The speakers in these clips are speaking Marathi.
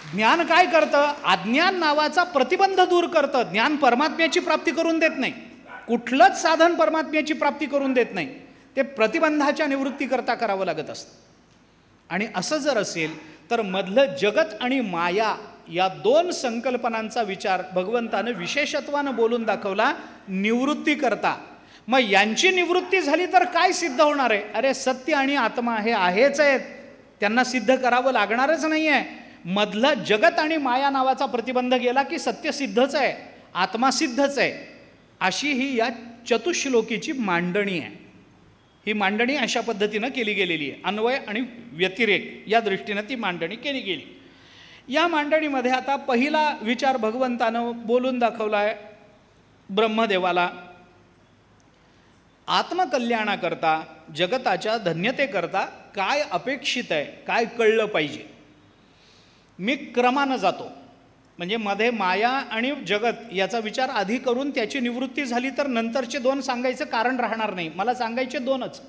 ज्ञान काय करतं? अज्ञान नावाचा प्रतिबंध दूर करतं. ज्ञान परमात्म्याची प्राप्ती करून देत नाही, कुठलंच साधन परमात्म्याची प्राप्ती करून देत नाही. ते प्रतिबंधाच्या निवृत्तीकरता करावं लागत असतं. आणि असं जर असेल तर मधलं जगत आणि माया या दोन संकल्पनांचा विचार भगवंतानं विशेषत्वानं बोलून दाखवला निवृत्ती करता. मग यांची निवृत्ती झाली तर काय सिद्ध होणार आहे? अरे सत्य आणि आत्मा हे आहेच आहेत, त्यांना सिद्ध करावं लागणारच नाही आहे. मधलं जगत आणि माया नावाचा प्रतिबंध गेला की सत्य सिद्धच आहे, आत्मा सिद्धच आहे. अशी ही या चतुश्लोकीची मांडणी आहे. ही मांडणी अशा पद्धतीनं केली गेलेली आहे. अन्वय आणि व्यतिरेक या दृष्टीनं ती मांडणी केली गेली. या मांडणीमध्ये आता पहिला विचार भगवंतानं बोलून दाखवला आहे ब्रह्मदेवाला. आत्मकल्याणाकरता, जगताच्या धन्यतेकरता काय अपेक्षित आहे, काय कळलं पाहिजे. मी क्रमानं जातो, म्हणजे मध्ये माया आणि जगत याचा विचार आधी करून त्याची निवृत्ती झाली तर नंतरचे दोन सांगायचं कारण राहणार नाही. मला सांगायचे दोनच.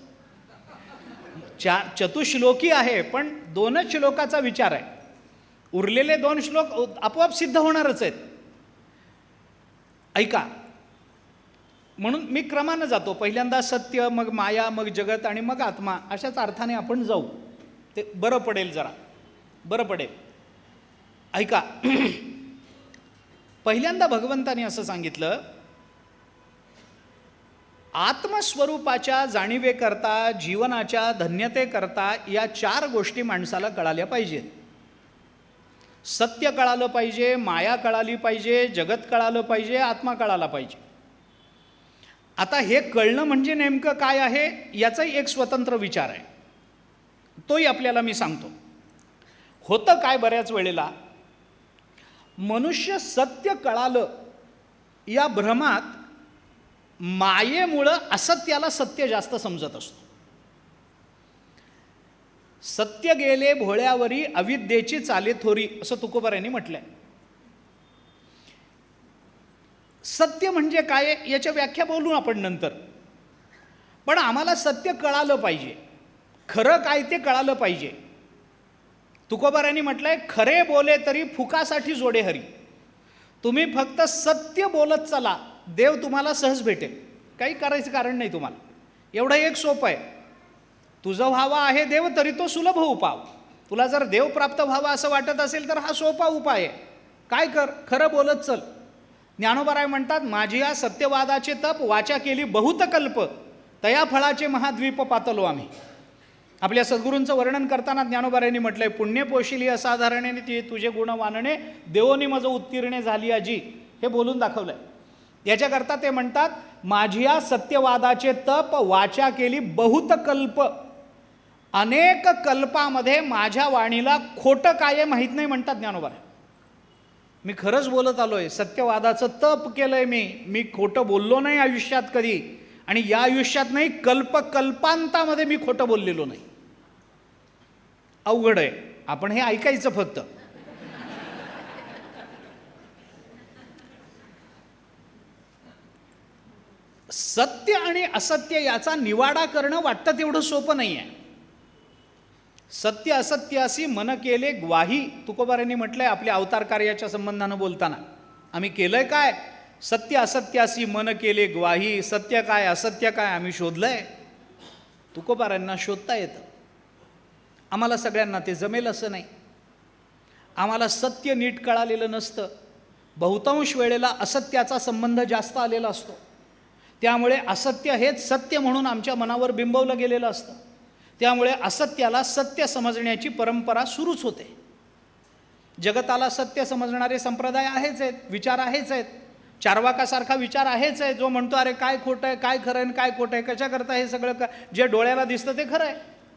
चतुश्लोकी आहे पण दोनच श्लोकाचा विचार आहे. उरलेले दोन श्लोक आपोआप सिद्ध होणारच आहेत. ऐका, म्हणून मी क्रमानं जातो. पहिल्यांदा सत्य, मग माया, मग जगत आणि मग आत्मा, अशाच अर्थाने आपण जाऊ. ते बरं पडेल, जरा बरं पडेल. ऐका, पहिल्यांदा भगवंताने असं सांगितलं, आत्मस्वरूपाच्या जाणीवेकरता, जीवनाच्या धन्यतेकरता या चार गोष्टी माणसाला कळाल्या पाहिजेत. सत्य कळालं पाहिजे, माया कळाली पाहिजे, जगत कळालं पाहिजे, आत्मा कळाला पाहिजे. आता हे कळणं म्हणजे नेमकं काय आहे याचाही एक स्वतंत्र विचार आहे, तोही आपल्याला मी सांगतो. होतं काय, बऱ्याच वेळेला मनुष्य सत्य कळालं या भ्रमात मायेमुळं असत्याला सत्य जास्त समजत असतो. सत्य गेले भोळ्यावरी, अविद्येची चाले थोरी, असं तुकोबारायांनी म्हटलंय. सत्य म्हणजे काय याच्या व्याख्या बोलू आपण नंतर, पण आम्हाला सत्य कळालं पाहिजे, खरं काय ते कळालं पाहिजे. तुकोबारायांनी म्हटलंय, खरे बोले तरी फुकासाठी जोडे हरी. तुम्ही फक्त सत्य बोलत चला, देव तुम्हाला सहज भेटेल, काही करायचं कारण नाही तुम्हाला. एवढं एक सोपं आहे. तुझं व्हावा आहे देव तरी तो सुलभ उपाव. तुला जर देव प्राप्त व्हावा असं वाटत असेल तर हा सोपा उपाय आहे. काय कर, खरं बोलत चल. ज्ञानोबाराय म्हणतात, माझी या सत्यवादाचे तप वाचा केली बहुत कल्प, तया फळाचे महाद्वीप पातलो आम्ही. आपल्या सद्गुरूंचं वर्णन करताना ज्ञानोबारायांनी म्हटलंय, पुण्य पोशिली असाधारणे ती तुझे गुण वानणे, देवोनी मज उत्तीर्णे झाली आजी, हे बोलून दाखवलंय. याच्याकरता ते म्हणतात, माझी या सत्यवादाचे तप वाचा केली बहुत कल्प, अनेक कल्पामध्ये माझ्या वाणीला खोटं काय माहीत नाही म्हणतात ज्ञानोबाराय. मी खरंच बोलत आलोय, सत्यवादाचं तप केलंय मी खोटं बोललो नाही आयुष्यात कधी, आणि या आयुष्यात नाही, कल्पांतामध्ये मी खोटं बोललेलो नाही. अवघड आहे, आपण हे ऐकायचं फक्त. सत्य आणि असत्य याचा निवाडा करणं वाटतं तेवढं सोपं नाही आहे. सत्य असत्यासी मन केले ग्वाही, तुकोबारांनी म्हटलंय आपल्या अवतार कार्याच्या संबंधानं बोलताना. आम्ही केलंय काय? सत्य असत्यासी मन केले ग्वाही. सत्य काय असत्य काय आम्ही शोधलंय. तुकोबारांना शोधता येतं, आम्हाला सगळ्यांना ते जमेल असं नाही. आम्हाला सत्य नीट कळालेलं नसतं. बहुतांश वेळेला असत्याचा संबंध जास्त आलेला असतो, त्यामुळे असत्य हेच सत्य म्हणून आमच्या मनावर बिंबवलं गेलेलं असतं. त्यामुळे असत्याला सत्य समजण्याची परंपरा सुरूच होते. जगताला सत्य समजणारे संप्रदाय आहेच आहेत, विचार आहेच आहेत. चार्वाकासारखा विचार आहेच आहे, जो म्हणतो अरे काय खोटं आहे, काय खरं आहे, काय खोटं आहे, कशा करता हे सगळं जे डोळ्याला दिसतं ते खरं आहे,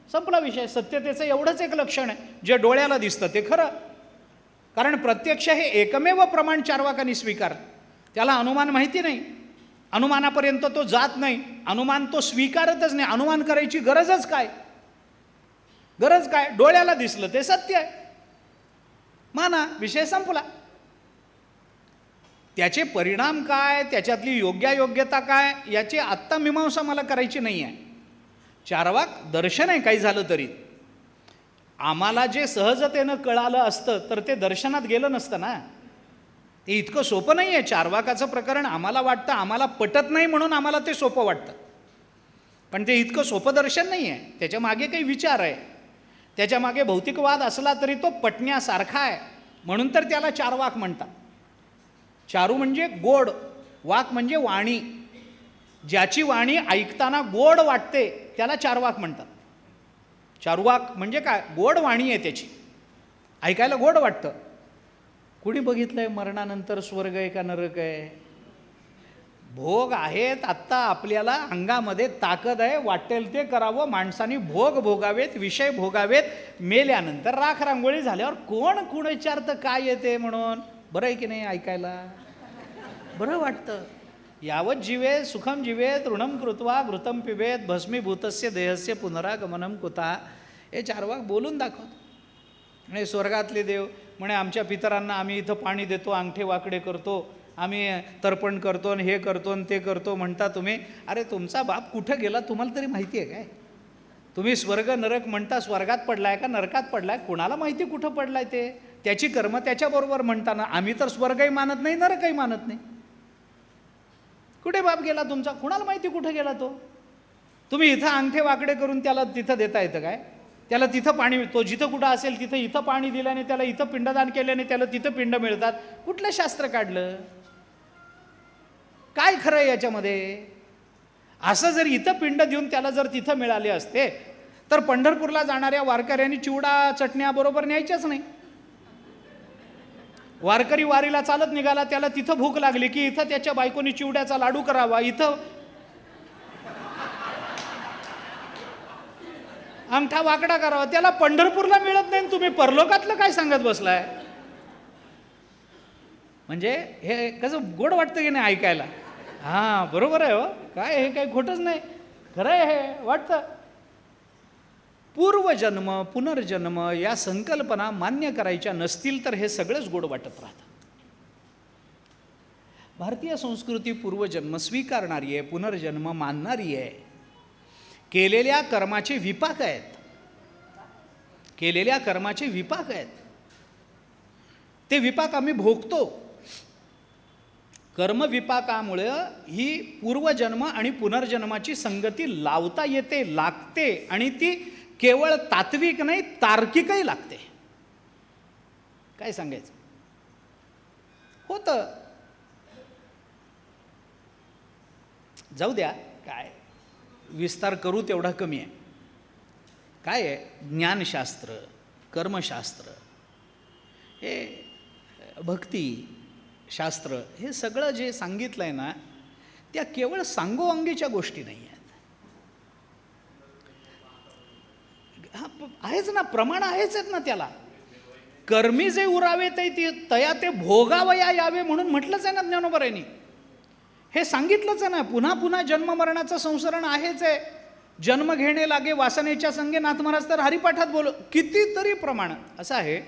संपला विषय. सत्यतेचं एवढंच एक लक्षण आहे, जे डोळ्याला दिसतं ते खरं. कारण प्रत्यक्ष हे एकमेव प्रमाण चार्वाकांनी स्वीकार, त्याला अनुमान माहिती नाही, अनुमानापर्यंत तो जात नाही, अनुमान तो स्वीकारतच नाही. अनुमान करायची गरजच काय, गरज काय? डोळ्याला दिसलं ते सत्य आहे, माना, विषय संपला. त्याचे परिणाम काय, त्याच्यातली योग्यता काय, याची आत्ता मीमांसा मला करायची नाही आहे. चार्वाक दर्शन आहे काही झालं तरी, आम्हाला जे सहजतेनं कळालं असतं तर ते दर्शनात गेलं नसतं ना. ते इतकं सोपं नाही आहे. चार्वाकाचं प्रकरण आम्हाला वाटतं, आम्हाला पटत नाही म्हणून आम्हाला ते सोपं वाटतं, पण ते इतकं सोपं दर्शन नाही आहे. त्याच्या मागे काही विचार आहे, त्याच्या मागे भौतिकवाद असला तरी तो पटण्यासारखा आहे, म्हणून तर त्याला चार्वाक म्हणतात. चारू म्हणजे गोड, वाक म्हणजे वाणी. ज्याची वाणी ऐकताना गोड वाटते त्याला चार्वाक म्हणतात. चारुवाक म्हणजे काय? गोड वाणी आहे त्याची, ऐकायला गोड वाटतं. कुणी बघितलंय मरणानंतर स्वर्ग आहे का नरक आहे? भोग आहेत आत्ता, आपल्याला अंगामध्ये ताकद आहे, वाटेल ते करावं. माणसाने भोग भोगावेत, विषय भोगावेत. मेल्यानंतर राख रांगोळी झाल्यावर कोण विचारतं काय येते म्हणून? बरं आहे की नाही? ऐकायला बरं वाटतं. यावत जीवे सुखम जीवेत ऋणम कृत्वा घृतम पिबेत भस्मीभूतस्य देहस्य पुनरागमनम कुता. हे चार्वाक बोलून दाखवत. आणि स्वर्गातले देव म्हणे आमच्या पितरांना आम्ही इथं पाणी देतो, अंगठे वाकडे करतो, आम्ही तर्पण करतो आणि हे करतो आणि ते करतो म्हणता तुम्ही. अरे तुमचा बाप कुठं गेला तुम्हाला तरी माहिती आहे काय? तुम्ही स्वर्ग नरक म्हणता, स्वर्गात पडलाय का नरकात पडलाय? कुणाला माहिती कुठं पडलाय ते? त्याची कर्म त्याच्याबरोबर म्हणताना आम्ही तर स्वर्गही मानत नाही, नरकही मानत नाही. कुठे बाप गेला तुमचा? कुणाला माहिती कुठं गेला तो? तुम्ही इथं अंगठे वाकडे करून त्याला तिथं देता येतं काय? त्याला तिथं पाणी, तो जिथं कुठं असेल तिथं इथं पाणी दिल्याने, त्याला इथं पिंडदान केल्याने त्याला तिथं पिंड मिळतात. कुठलं शास्त्र काढलं? काय खरं आहे याच्यामध्ये? असं जर इथं पिंड देऊन त्याला जर तिथं मिळाले असते तर पंढरपूरला जाणाऱ्या वारकऱ्यांनी चिवडा चटण्या बरोबर न्यायच्याच नाही. वारकरी वारीला चालत निघाला, त्याला तिथं भूक लागली की इथं त्याच्या बायकोनी चिवड्याचा लाडू करावा, इथं अंगठा वाकडा करावा. त्याला पंढरपूरला मिळत नाही, तुम्ही परलोकातलं काय सांगत बसलाय? म्हणजे हे कसं गोड वाटतं की नाही ऐकायला? हां बरोबर आहे हो, काय हे काही खोटंच नाही, खरं आहे हे वाटतं. पूर्वजन्म पुनर्जन्म या संकल्पना मान्य करायच्या नसतील तर हे सगळंच गोड वाटत राहतं. भारतीय संस्कृती पूर्वजन्म स्वीकारणारी आहे, पुनर्जन्म मानणारी आहे. केलेल्या कर्माचे विपाक आहेत, केलेल्या कर्माचे विपाक आहेत. ते विपाक आम्ही भोगतो. कर्मविपाकामुळं ही पूर्वजन्म आणि पुनर्जन्माची संगती लावता येते, लागते, आणि ती केवळ तात्विक नाही तार्किकही लागते. काय सांगायचं? होतं. जाऊ द्या, काय विस्तार करू तेवढा कमी आहे. काय आहे? ज्ञानशास्त्र, कर्मशास्त्र, हे भक्ती शास्त्र, हे सगळं जे सांगितलं आहे ना, त्या केवळ सांगोअंगीच्या गोष्टी नाही आहेत. आहेच ना, प्रमाण आहेच आहेत ना त्याला. कर्मी जे उरावे ते तया ते भोगावया यावे म्हणून म्हटलंच आहे ना ज्ञानोबरायांनी. हे सांगितलंच आहे ना. पुन्हा पुन्हा जन्म मरणाचं संसरण आहेच आहे. जन्म घेणे लागे वासनेच्या संगे, नाथ महाराज तर हरिपाठात बोल, कितीतरी प्रमाण असं आहे.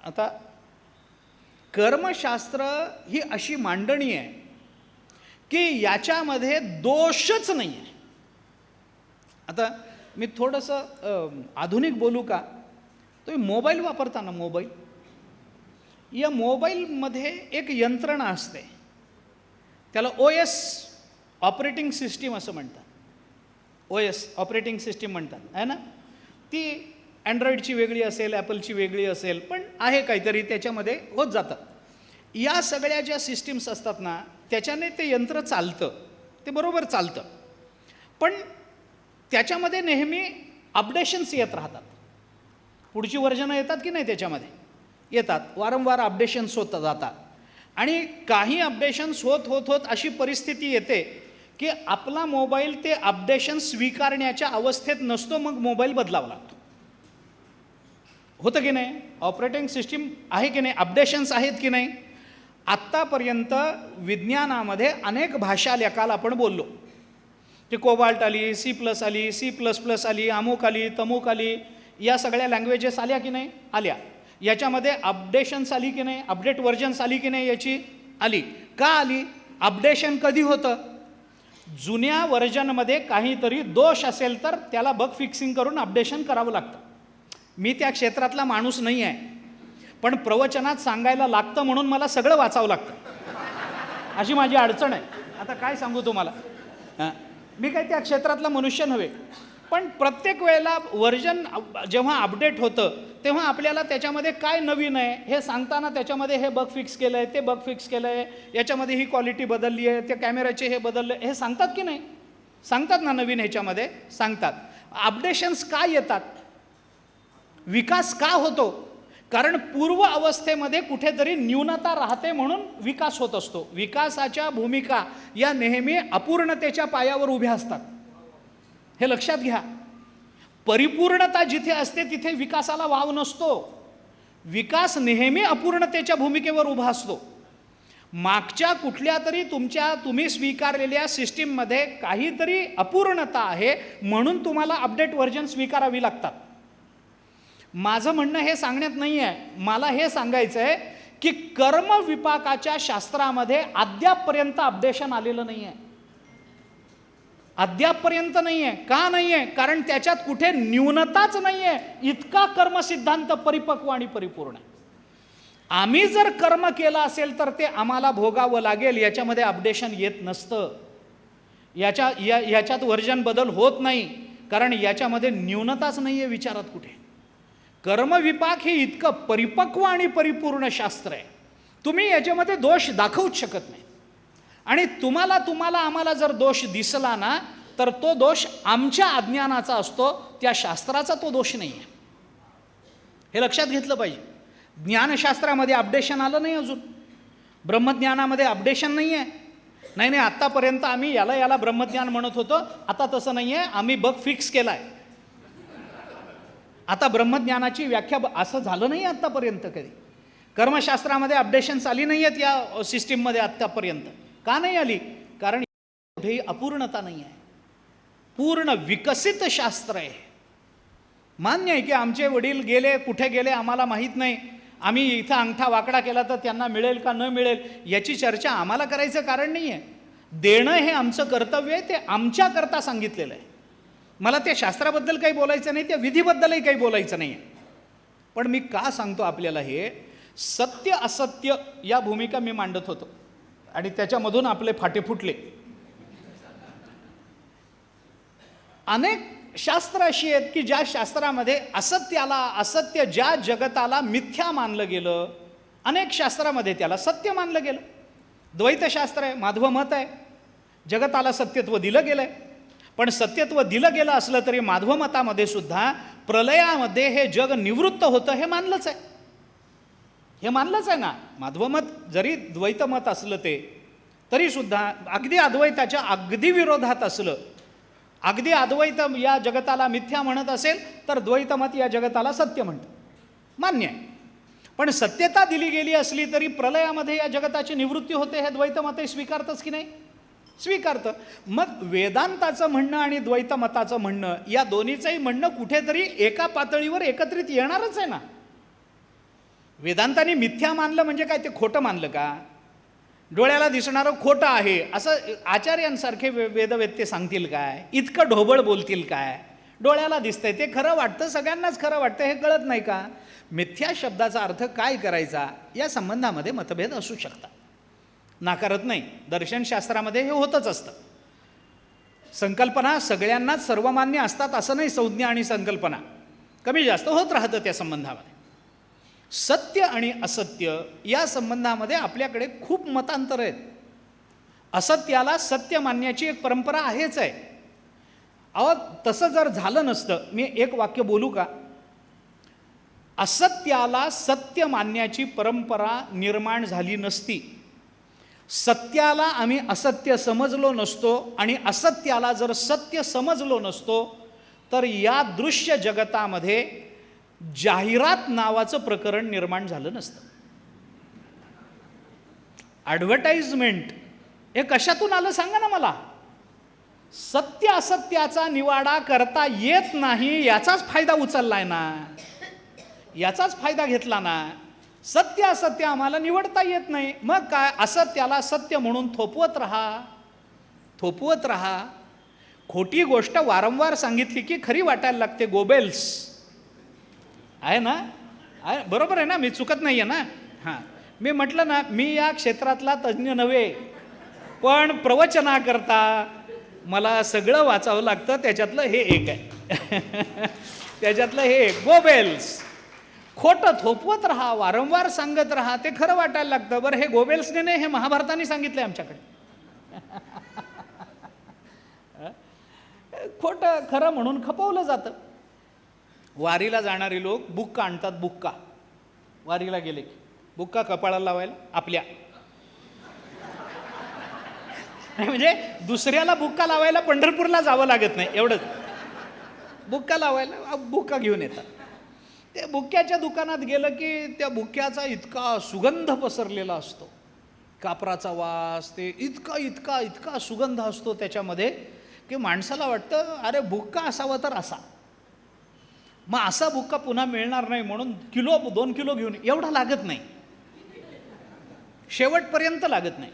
आता कर्मशास्त्र ही अशी मांडणी आहे की याच्यामध्ये दोषच नाही आहे. आता मी थोडंसं आधुनिक बोलू का? तुम्ही मोबाईल वापरता ना, मोबाईल, या मोबाईलमध्ये एक यंत्रणा असते, त्याला OS ऑपरेटिंग सिस्टीम असं म्हणतात. OS ऑपरेटिंग सिस्टीम म्हणतात आहे ना. ती अँड्रॉईडची वेगळी असेल, ॲपलची वेगळी असेल, पण आहे काहीतरी त्याच्यामध्ये होत जातं. या सगळ्या ज्या सिस्टीम्स असतात ना, त्याच्याने ते यंत्र चालतं, ते बरोबर चालतं, पण त्याच्यामध्ये नेहमी अपडेशन्स येत राहतात. पुढची वर्जनं येतात की नाही, त्याच्यामध्ये येतात, वारंवार अपडेशन्स होत जातात. आणि काही अपडेशन्स होत अशी परिस्थिती येते की आपला मोबाईल ते अपडेशन स्वीकारण्याच्या अवस्थेत नसतो, मग मोबाईल बदलावा लागतो. होतं की नाही? ऑपरेटिंग सिस्टीम आहे की नाही, अपडेशन्स आहेत की नाही. आत्तापर्यंत विज्ञानामध्ये अनेक भाषा लेखाल आपण बोललो की कोबाल्ट आली, C+ आली, C++ आली, अमुक आली, तमुक आली, या सगळ्या लँग्वेजेस आल्या की नाही? आल्या. याच्यामध्ये अपडेशन्स आली की नाही, अपडेट व्हर्जन्स आली की नाही? याची आली. का आली? अपडेशन कधी होतं? जुन्या व्हर्जनमध्ये काहीतरी दोष असेल तर त्याला बग फिक्सिंग करून अपडेशन करावं लागतं. मी त्या क्षेत्रातला माणूस नाही आहे, पण प्रवचनात सांगायला लागतं म्हणून मला सगळं वाचावं लागतं, अशी माझी अडचण आहे. आता काय सांगू तुम्हाला, मी काही त्या क्षेत्रातला मनुष्य नव्हे, पण प्रत्येक वेळेला व्हर्जन जेव्हा अपडेट होतं तेव्हा आपल्याला त्याच्यामध्ये काय नवीन आहे हे सांगताना त्याच्यामध्ये हे बग फिक्स केलं आहे, ते बग फिक्स केलं आहे, याच्यामध्ये ही क्वालिटी बदलली आहे, त्या कॅमेऱ्याचे हे बदलले, हे सांगतात की नाही? सांगतात ना, नवीन ह्याच्यामध्ये सांगतात. अपडेशन्स का येतात, विकास का होतो? कारण पूर्व अवस्थेमध्ये कुठेतरी न्यूनता राहते म्हणून विकास होत असतो. विकासाच्या भूमिका या नेहमी अपूर्णतेच्या पायावर उभ्या असतात, हे लक्षात घ्या. परिपूर्णता जिथे असते तिथे विकासाला वाव नसतो. विकास नेहमी अपूर्णतेच्या भूमिकेवर उभा असतो. मागच्या कुठल्या तरी तुम्ही स्वीकारलेल्या सिस्टीममध्ये काहीतरी अपूर्णता आहे म्हणून तुम्हाला अपडेट व्हर्जन स्वीकारावी लागतात. माझं म्हणणं हे सांगण्यात नाही आहे, मला हे सांगायचं आहे की कर्मविपाकाच्या शास्त्रामध्ये अद्यापपर्यंत अपडेशन आलेलं नाही आहे. अद्यापपर्यंत नाही आहे. का नाही आहे? कारण त्याच्यात कुठे न्यूनताच नाही आहे. इतका कर्मसिद्धांत परिपक्व आणि परिपूर्ण आहे. आम्ही जर कर्म केलं असेल तर ते आम्हाला भोगावं लागेल, याच्यामध्ये अपडेशन येत नसतं. याच्यात वर्जन बदल होत नाही, कारण याच्यामध्ये न्यूनताच नाही आहे विचारात कुठे. कर्मविपाक हे इतकं परिपक्व आणि परिपूर्ण शास्त्र आहे, तुम्ही याच्यामध्ये दोष दाखवूच शकत नाही. आणि तुम्हाला आम्हाला जर दोष दिसला ना तर तो दोष आमच्या अज्ञानाचा असतो, त्या शास्त्राचा तो दोष नाही आहे. हे लक्षात घेतलं पाहिजे. ज्ञानशास्त्रामध्ये अपडेशन आलं नाही अजून, ब्रह्मज्ञानामध्ये अपडेशन नाही आहे. नाही, आत्तापर्यंत आम्ही याला ब्रह्मज्ञान म्हणत होतो, आता तसं नाही आहे, आम्ही बग फिक्स केला आहे. आता ब्रह्मज्ञानाची व्याख्या असं झालं नाही आत्तापर्यंत कधी. कर्मशास्त्रामध्ये अपडेशन्स आली नाही आहेत या सिस्टीममध्ये आत्तापर्यंत. का नाही आली? कारण कुठेही अपूर्णता नाही आहे. पूर्ण विकसित शास्त्र आहे. मान्य आहे की आमचे वडील गेले, कुठे गेले आम्हाला माहीत नाही, आम्ही इथं अंगठा वाकडा केला तर त्यांना मिळेल का न मिळेल याची चर्चा आम्हाला करायचं कारण नाही आहे. देणं हे आमचं कर्तव्य आहे, ते आमच्याकरता सांगितलेलं आहे. मला त्या शास्त्राबद्दल काही बोलायचं नाही, त्या विधीबद्दलही काही बोलायचं नाही आहे. पण मी का सांगतो आपल्याला हे, सत्य असत्य या भूमिका मी मांडत होतो आणि त्याच्यामधून आपले फाटे फुटले. अनेक शास्त्र अशी आहेत की ज्या शास्त्रामध्ये असत्य ज्या जगताला मिथ्या मानलं गेलं, अनेक शास्त्रामध्ये त्याला सत्य मानलं गेलं. द्वैतशास्त्र आहे, माधव मत आहे, जगताला सत्यत्व दिलं गेलं आहे. पण सत्यत्व दिलं गेलं असलं तरी माधव मतामध्ये सुद्धा प्रलयामध्ये हे जग निवृत्त होतं हे मानलंच आहे. हे मानलंच आहे ना. माधवमत जरी द्वैतमत असलं ते तरी सुद्धा अगदी अद्वैताच्या अगदी विरोधात असलं, अगदी अद्वैत या जगताला मिथ्या म्हणत असेल तर द्वैतमत या जगताला सत्य म्हणतं, मान्य आहे. पण सत्यता दिली गेली असली तरी प्रलयामध्ये या जगताची निवृत्ती होते हे द्वैतमतही स्वीकारतंच की नाही? स्वीकारतं. मग वेदांताचं म्हणणं आणि द्वैतमताचं म्हणणं या दोन्हीचंही म्हणणं कुठेतरी एका पातळीवर एकत्रित येणारच आहे ना. वेदांतांनी मिथ्या मानलं म्हणजे काय, ते खोटं मानलं का? डोळ्याला दिसणारं खोटं आहे असं आचार्यांसारखे वेदवेत्ते सांगतील काय? इतकं ढोबळ बोलतील काय? डोळ्याला दिसतंय ते खरं वाटतं, सगळ्यांनाच खरं वाटतं, हे कळत नाही का? मिथ्या शब्दाचा अर्थ काय करायचा या संबंधामध्ये मतभेद असू शकतात, नाकारत नाही. दर्शनशास्त्रामध्ये हे होतच असतं. संकल्पना सगळ्यांनाच सर्वमान्य असतात असं नाही. संज्ञा आणि संकल्पना कमी जास्त होत राहतं त्या संबंधामध्ये. सत्य आणि असत्य या संबंधामध्ये आपल्याकडे खूप मतांतर आहेत. असत्याला सत्य मानण्याची एक परंपरा आहेच आहे. तसं जर झालं नसतं, मी एक वाक्य बोलू का? असत्याला सत्य मानण्याची परंपरा निर्माण झाली नसती, सत्याला आम्ही असत्य समजलो नसतो आणि असत्याला जर सत्य समजलो नसतो तर या दृश्य जगतामध्ये जाहिरात नावाचं प्रकरण निर्माण झालं नसतं. ॲडव्हर्टाइजमेंट हे कशातून आलं सांगा ना मला. सत्य असत्याचा निवाडा करता येत नाही याचाच फायदा उचललाय ना, याचाच फायदा घेतला ना. सत्य असत्य आम्हाला निवडता येत नाही, मग काय, असत्याला सत्य म्हणून थोपवत राहा. खोटी गोष्ट वारंवार सांगितली की खरी वाटायला लागते. गोबेल्स आहे ना? आहे, बरोबर आहे ना? मी चुकत नाही आहे ना? हां, मी म्हटलं ना, मी या क्षेत्रातला तज्ज्ञ नव्हे, पण प्रवचनाकरता मला सगळं वाचावं लागतं. त्याच्यातलं हे एक आहे. त्याच्यातलं हे एक, गोबेल्स. खोटं थोपवत राहा, वारंवार सांगत राहा, ते खरं वाटायला लागतं. बरं, हे गोबेल्सने नाही, हे महाभारताने सांगितलं आहे आमच्याकडे. खोटं खरं म्हणून खपवलं जातं. वारीला जाणारी लोक बुक्का आणतात, बुक्का. वारीला गेले की बुक्का कपाळाला लावायला आपल्या, म्हणजे दुसऱ्याला बुक्का लावायला पंढरपूरला जावं लागत नाही, एवढंच. बुक्का लावायला बुक्का घेऊन येतात. ते बुक्क्याच्या दुकानात गेलं की त्या बुक्क्याचा इतका सुगंध पसरलेला असतो, कापराचा वास, ते इतका इतका इतका सुगंध असतो त्याच्यामध्ये की माणसाला वाटतं अरे बुक्का असावा तर असा. मग असा बुक्का पुन्हा मिळणार नाही म्हणून किलो 2 किलो घेऊन, एवढा लागत नाही, शेवटपर्यंत लागत नाही.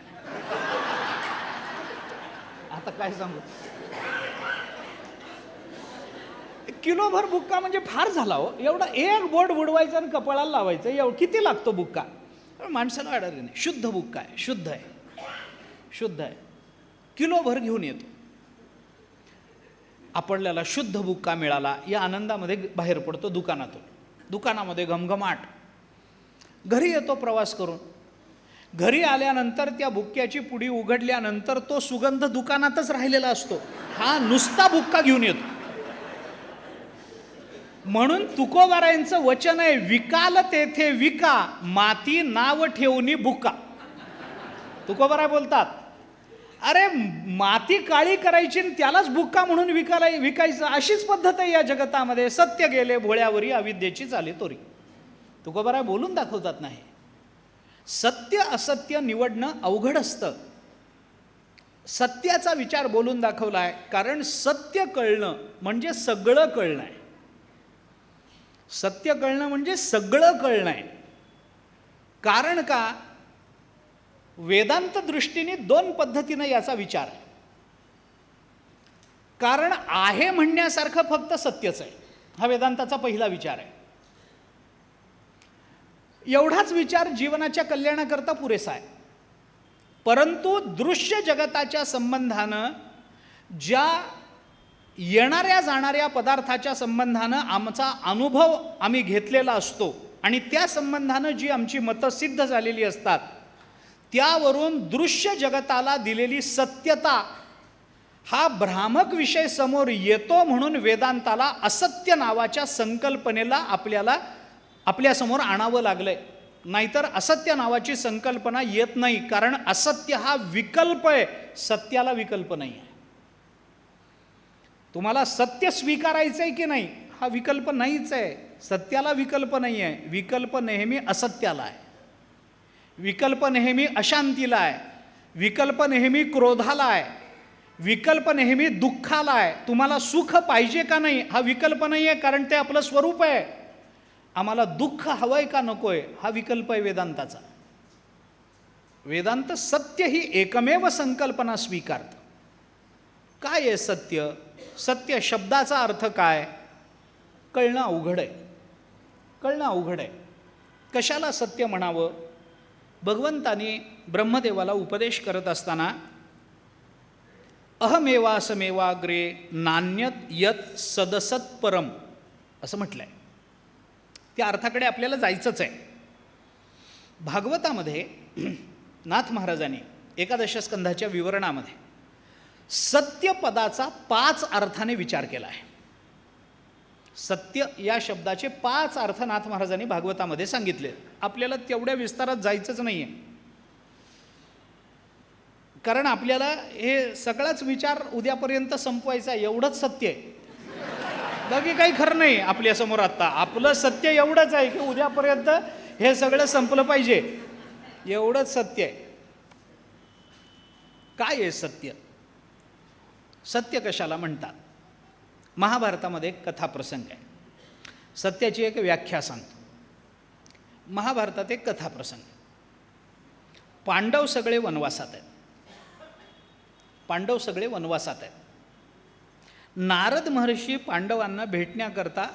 आता काय सांगू, किलोभर बुक्का म्हणजे फार झाला हो. एवढा एक बोट बुडवायचं आणि कपाळाला लावायचं, एवढं किती लागतो बुक्का? माणसाला अडवलं नाही. शुद्ध बुक्का आहे, शुद्ध आहे, शुद्ध आहे. किलोभर घेऊन येतो. आपल्याला शुद्ध बुक्का मिळाला या आनंदामध्ये बाहेर पडतो दुकानातून. दुकानामध्ये घमघमाट. घरी येतो प्रवास करून. घरी आल्यानंतर त्या बुक्क्याची पुडी उघडल्यानंतर तो सुगंध दुकानातच राहिलेला असतो. हा नुसता बुक्का घेऊन येतो. म्हणून तुकोबारायांचं वचन आहे, विकाल तेथे विका, माती नाव ठेवणी बुक्का. तुकोबाराय बोलतात, अरे माती काळी करायची आणि त्यालाच बुक्का म्हणून विकायचं, अशीच पद्धत आहे या जगतामध्ये. सत्य गेले भोळ्यावरी, अविद्येची चाले तोरी. तुकोबाराय बोलून दाखवतात नाही. सत्य असत्य निवडणं अवघड असतं. सत्याचा विचार बोलून दाखवलाय, कारण सत्य कळणं म्हणजे सगळं कळणं आहे. सत्य कळणं म्हणजे सगळं कळणं आहे. कारण का, वेदांत दृष्टीने 2 पद्धतीनं याचा विचार आहे. कारण आहे म्हणण्यासारखं फक्त सत्यच आहे, हा वेदांताचा पहिला विचार आहे. एवढाच विचार जीवनाच्या कल्याणाकरता पुरेसा आहे. परंतु दृश्य जगताच्या संबंधानं, ज्या येणाऱ्या जाणाऱ्या पदार्थाच्या संबंधानं आमचा अनुभव आम्ही घेतलेला असतो आणि त्या संबंधानं जी आमची मतं सिद्ध झालेली असतात, त्यावरून दृश्य जगताला दिलेली सत्यता हा भ्रामक विषय समोर येतो. म्हणून वेदांताला असत्य नावाच्या संकल्पनेला आपल्यासमोर आणावं लागलंय. नाहीतर असत्य नावाची संकल्पना येत नाही. कारण असत्य हा विकल्प आहे, सत्याला विकल्प नाही आहे. तुम्हाला सत्य स्वीकारायचं आहे की नाही, हा विकल्प नाहीच आहे. सत्याला विकल्प नाही आहे. विकल्प नेहमी असत्याला आहे. विकल्प नेहमी अशांतीला आहे. विकल्प नेहमी क्रोधाला आहे. विकल्प नेहमी दुःखाला आहे. तुम्हाला सुख पाहिजे का नाही, हा विकल्प नाही आहे, कारण ते आपलं स्वरूप आहे. आम्हाला दुःख हवंय का नकोय, हा विकल्प आहे वेदांताचा. वेदांत सत्य ही एकमेव संकल्पना स्वीकारतं. काय आहे सत्य? सत्य शब्दाचा अर्थ काय, कळणं अवघड आहे. कळणं अवघड आहे. कशाला सत्य म्हणावं? भगवंताने ब्रह्मदेवाला उपदेश करत असताना अहमेवासमेवाग्रे नान्यत यत सदसत परम असं म्हटलंय. त्या अर्थाकडे आपल्याला जायचंच आहे. भागवतामध्ये नाथ महाराजांनी एकादश स्कंधाच्या विवरणामध्ये सत्य पदाचा 5 अर्थाने विचार केला आहे. सत्य या शब्दाचे 5 अर्थ नाथ महाराजांनी भागवतामध्ये सांगितले. आपल्याला तेवढ्या विस्तारात जायचंच नाही आहे, कारण आपल्याला हे सगळाच विचार उद्यापर्यंत संपवायचा, एवढंच सत्य आहे. बाकी काही खरं नाही आपल्यासमोर. आत्ता आपलं सत्य एवढंच आहे की उद्यापर्यंत हे सगळं संपलं पाहिजे, एवढंच सत्य आहे. काय आहे सत्य? सत्य कशाला म्हणतात? महाभारतामध्ये एक कथाप्रसंग आहे. सत्याची एक व्याख्या सांगतो. महाभारतात एक कथाप्रसंग. पांडव सगळे वनवासात आहेत. पांडव सगळे वनवासात आहेत. नारद महर्षी पांडवांना भेटण्याकरता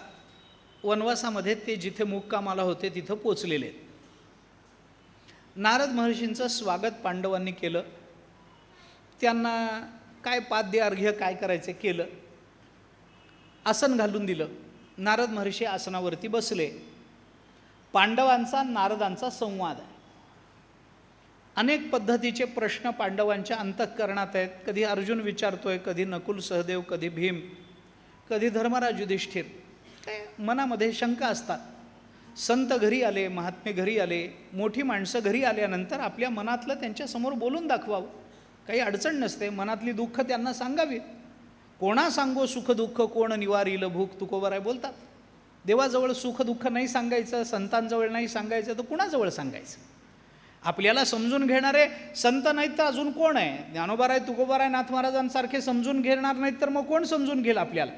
वनवासामध्ये ते जिथे मुक्कामाला होते तिथं पोचलेले आहेत. नारद महर्षींचं स्वागत पांडवांनी केलं. त्यांना काय पाद्य अर्घ्य काय करायचं केलं. आसन घालून दिलं. नारद महर्षी आसनावरती बसले. पांडवांचा नारदांचा संवाद आहे. अनेक पद्धतीचे प्रश्न पांडवांच्या अंतःकरणात आहेत. कधी अर्जुन विचारतोय, कधी नकुल सहदेव, कधी भीम, कधी धर्मराज युधिष्ठिर. काय मनामध्ये शंका असतात. संत घरी आले, महात्मे घरी आले, मोठी माणसं घरी आल्यानंतर आपल्या मनातलं त्यांच्यासमोर बोलून दाखवावं. काही अडचण नसते. मनातली दुःख त्यांना सांगावी. कोणा सांगो सुख दुःख, कोण निवारील भूक, तुकोबाराय बोलतात. देवाजवळ सुख दुःख नाही सांगायचं, संतांजवळ नाही सांगायचं, तर कुणाजवळ सांगायचं? आपल्याला समजून घेणारे संत नाहीत तर अजून कोण आहे? ज्ञानोबाराय, तुकोबाराय, नाथ महाराजांसारखे समजून घेणार नाहीत तर मग कोण समजून घेईल आपल्याला?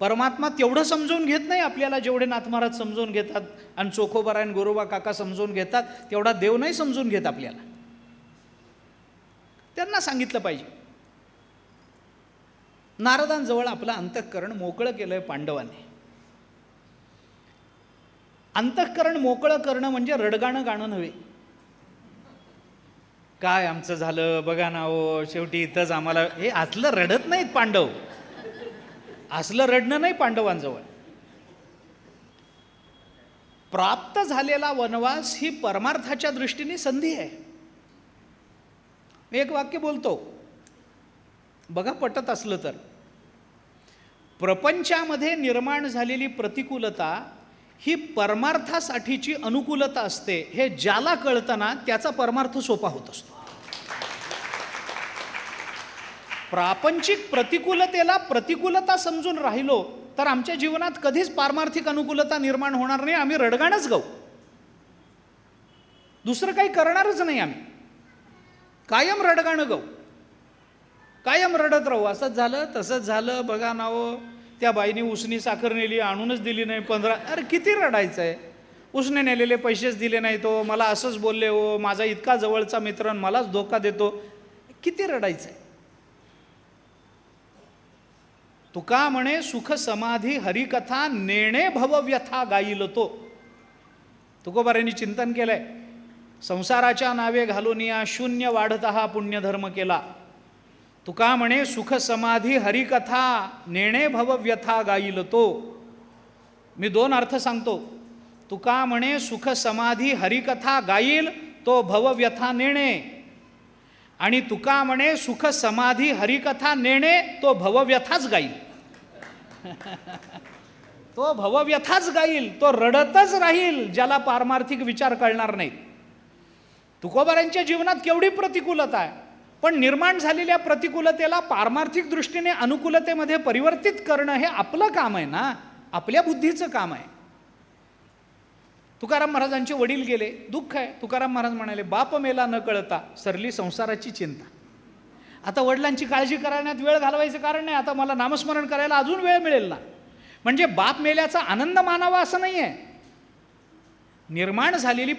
परमात्मा तेवढं समजून घेत नाही आपल्याला जेवढे नाथ महाराज समजून घेतात आणि चोखोबाराय आणि गोरोबा काका समजून घेतात, तेवढा देव नाही समजून घेत आपल्याला. त्यांना सांगितलं पाहिजे. नारदांजवळ आपलं अंतःकरण मोकळं केलंय पांडवांनी. अंतःकरण मोकळं करणं म्हणजे रडगाणं गाणं नव्हे. काय आमचं झालं बघा ना, हो शेवटी इथंच आम्हाला, हे असलं रडत नाहीत पांडव. असलं रडणं नाही पांडवांजवळ. प्राप्त झालेला वनवास ही परमार्थाच्या दृष्टीने संधी आहे. मी एक वाक्य बोलतो, बघा पटत असलं तर. प्रपंचामध्ये निर्माण झालेली प्रतिकूलता ही परमार्थासाठीची अनुकूलता असते. हे ज्याला कळतं ना त्याचा परमार्थ सोपा होत असतो. प्रापंचिक प्रतिकूलतेला प्रतिकूलता समजून राहिलो तर आमच्या जीवनात कधीच पारमार्थिक अनुकूलता निर्माण होणार नाही. आम्ही रडगाणच गाऊ, दुसरं काही करणारच नाही. आम्ही कायम रडगाणं गाऊ, कायम रडत राहू. असंच झालं तसंच झालं बघा ना, हो त्या बाईने उसनी साखर नेली, आणूनच दिली नाही 15. अरे किती रडायचं आहे? उसने नेलेले पैसेच दिले नाही, तो मला असंच बोलले, हो माझा इतका जवळचा मित्र मलाच धोका देतो. किती रडायचं आहे? तुका म्हणे सुख समाधी हरिकथा नेणे भवव्यथा गाईल तो. तुकोबारांनी चिंतन केलंय. संसाराच्या नावे घालून या शून्य वाढता हा पुण्यधर्म केला. तुका म्हणे सुख समाधी हरिकथा नेणे भवव्यथा गाईल तो. मी दोन अर्थ सांगतो. तुका म्हणे सुख समाधी हरिकथा गाईल तो भवव्यथा नेणे, आणि तुका म्हणे सुख समाधी हरिकथा नेणे तो भवव्यथाच गाईल. तो भवव्यथाच गाईल, तो रडतच राहील ज्याला पारमार्थिक विचार कळणार नाही. तुकोबारांच्या जीवनात केवढी प्रतिकूलता आहे, पण निर्माण झालेल्या प्रतिकूलतेला पारमार्थिक दृष्टीने अनुकूलतेमध्ये परिवर्तित करणं हे आपलं काम आहे ना, आपल्या बुद्धीचं काम आहे. तुकाराम महाराजांचे वडील गेले, दुःख आहे. तुकाराम महाराज म्हणाले, बाप मेला न कळता सरली संसाराची चिंता. आता वडिलांची काळजी करण्यात वेळ घालवायचं कारण नाही, आता मला नामस्मरण करायला अजून वेळ मिळेल ना. म्हणजे बाप मेल्याचा आनंद मानावा असं नाही आहे. निर्माण झालेली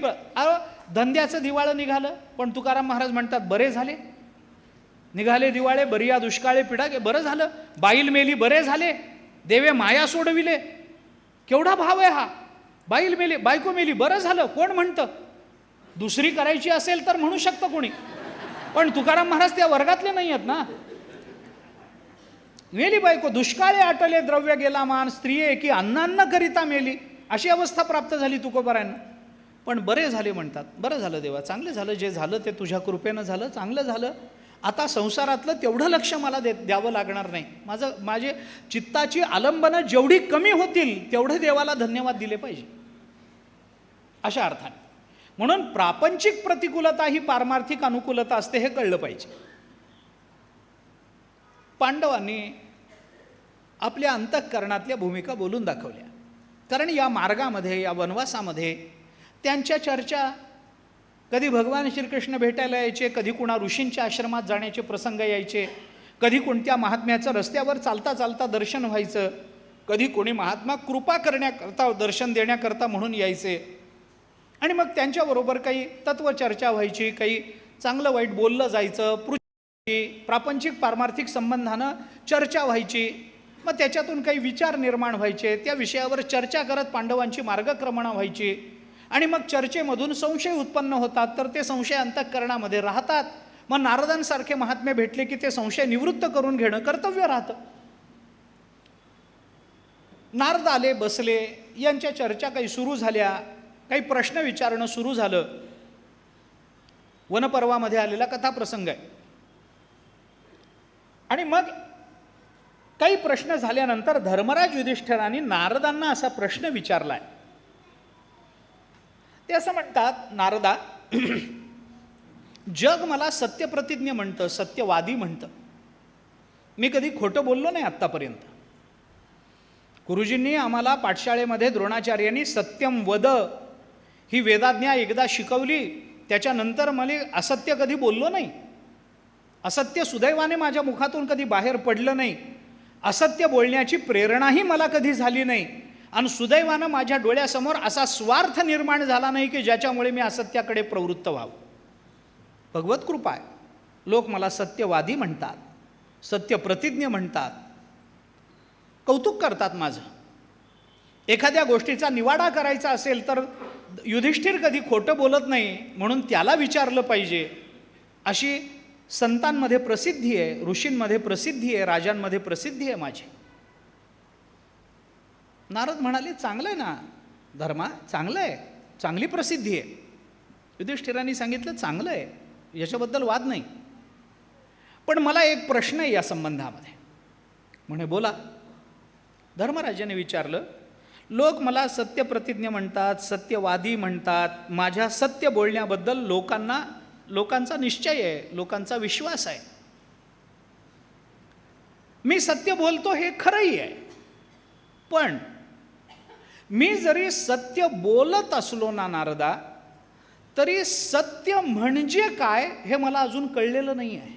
धंद्याचं दिवाळं निघालं, पण तुकाराम महाराज म्हणतात बरे झाले. निघाले दिवाळे बरिया दुष्काळे पिढा, बरं झालं. बाईल मेली बरे झाले. देवे माया सोडविले. केवढा भाव आहे हा. बाईल मेली, बायको मेली बरं झालं. कोण म्हणतं? दुसरी करायची असेल तर म्हणू शकतं कोणी, पण तुकाराम महाराज त्या वर्गातले नाही आहेत ना. मेली बायको, दुष्काळे आटले द्रव्य गेला मान, स्त्रिये की अन्नान्न करिता मेली, अशी अवस्था प्राप्त झाली तुकोबारांना. पण बरे झाले म्हणतात. बरं झालं देवा, चांगलं झालं. जे झालं ते तुझ्या कृपेनं झालं, चांगलं झालं. आता संसारातलं तेवढं लक्ष मला द्यावं लागणार नाही. माझे चित्ताची आलंबनं जेवढी कमी होतील तेवढे देवाला धन्यवाद दिले पाहिजे, अशा अर्थाने. म्हणून प्रापंचिक प्रतिकूलता ही पारमार्थिक अनुकूलता असते, हे कळलं पाहिजे. पांडवांनी आपल्या अंतःकरणातल्या भूमिका बोलून दाखवल्या. कारण या मार्गामध्ये, या वनवासामध्ये त्यांच्या चर्चा, कधी भगवान श्रीकृष्ण भेटायला यायचे, कधी कुणा ऋषींच्या आश्रमात जाण्याचे प्रसंग यायचे, कधी कोणत्या महात्म्याचं रस्त्यावर चालता चालता दर्शन व्हायचं, कधी कोणी महात्मा कृपा करण्याकरता, दर्शन देण्याकरता म्हणून यायचे. आणि मग त्यांच्याबरोबर काही तत्वचर्चा व्हायची, काही चांगलं वाईट बोललं जायचं, प्रापंचिक पारमार्थिक संबंधानं चर्चा व्हायची. मग त्याच्यातून काही विचार निर्माण व्हायचे, त्या विषयावर चर्चा करत पांडवांची मार्गक्रमणा व्हायची आणि मग चर्चेमधून संशय उत्पन्न होतात, तर ते संशय अंतःकरणामध्ये राहतात. मग नारदांसारखे महात्मे भेटले की ते संशय निवृत्त करून घेणं कर्तव्य राहतं. नारद आले, बसले, यांच्या चर्चा काही सुरू झाल्या, काही प्रश्न विचारणं सुरू झालं. वनपर्वामध्ये आलेला कथाप्रसंग आहे. आणि मग काही प्रश्न झाल्यानंतर धर्मराज युधिष्ठिरांनी नारदांना असा प्रश्न विचारलाय. ते असं म्हणतात, नारदा, जग मला सत्यप्रतिज्ञ म्हणतं, सत्यवादी म्हणतं. मी कधी खोटं बोललो नाही आत्तापर्यंत. गुरुजींनी आम्हाला पाठशाळेमध्ये द्रोणाचार्यांनी सत्यम वद ही वेदाज्ञा एकदा शिकवली, त्याच्यानंतर मला असत्य कधी बोललो नाही. असत्य सुदैवाने माझ्या मुखातून कधी बाहेर पडलं नाही. असत्य बोलण्याची प्रेरणाही मला कधी झाली नाही. आणि सुदैवानं माझ्या डोळ्यासमोर असा स्वार्थ निर्माण झाला नाही की ज्याच्यामुळे मी असत्याकडे प्रवृत्त व्हावं. भगवत कृपा आहे. लोक मला सत्यवादी म्हणतात, सत्यप्रतिज्ञ म्हणतात, कौतुक करतात माझं. एखाद्या गोष्टीचा निवाडा करायचा असेल तर युधिष्ठिर कधी खोटं बोलत नाही म्हणून त्याला विचारलं पाहिजे, अशी संतांमध्ये प्रसिद्धी आहे, ऋषींमध्ये प्रसिद्धी आहे, राजांमध्ये प्रसिद्धी आहे माझी. नारद म्हणाले, चांगलं आहे ना धर्मा, चांगलं आहे, चांगली प्रसिद्धी आहे. युधिष्ठिरांनी सांगितलं, चांगलं आहे, याच्याबद्दल वाद नाही. पण मला एक प्रश्न आहे या संबंधामध्ये. म्हणे, बोला. धर्मराजाने विचारलं, लोक मला सत्यप्रतिज्ञ म्हणतात, सत्यवादी म्हणतात. माझ्या सत्य बोलण्याबद्दल लोकांचा निश्चय आहे, लोकांचा विश्वास आहे. मी सत्य बोलतो हे खरंही आहे. पण मी जरी सत्य बोलत असलो ना नारदा, तरी सत्य म्हणजे काय हे मला अजून कळलेलं नाही आहे.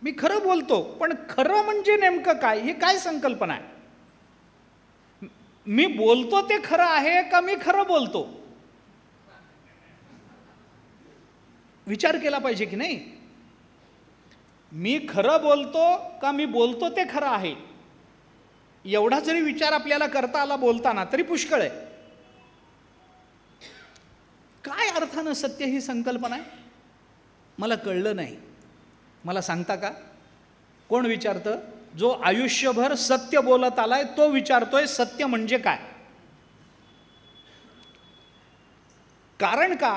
मी खरं बोलतो, पण खरं म्हणजे नेमकं काय, ही काय संकल्पना आहे. मी बोलतो ते खरं आहे का मी खरं बोलतो, विचार केला पाहिजे की नाही. मी खरं बोलतो का मी बोलतो ते खरं आहे, एवढा जरी विचार आपल्याला करता आला बोलताना तरी पुष्कळ आहे. काय अर्थानं सत्य ही संकल्पना आहे मला कळलं नाही. मला सांगता का? कोण विचारतं? जो आयुष्यभर सत्य बोलत आलाय तो विचारतोय सत्य म्हणजे काय. कारण का?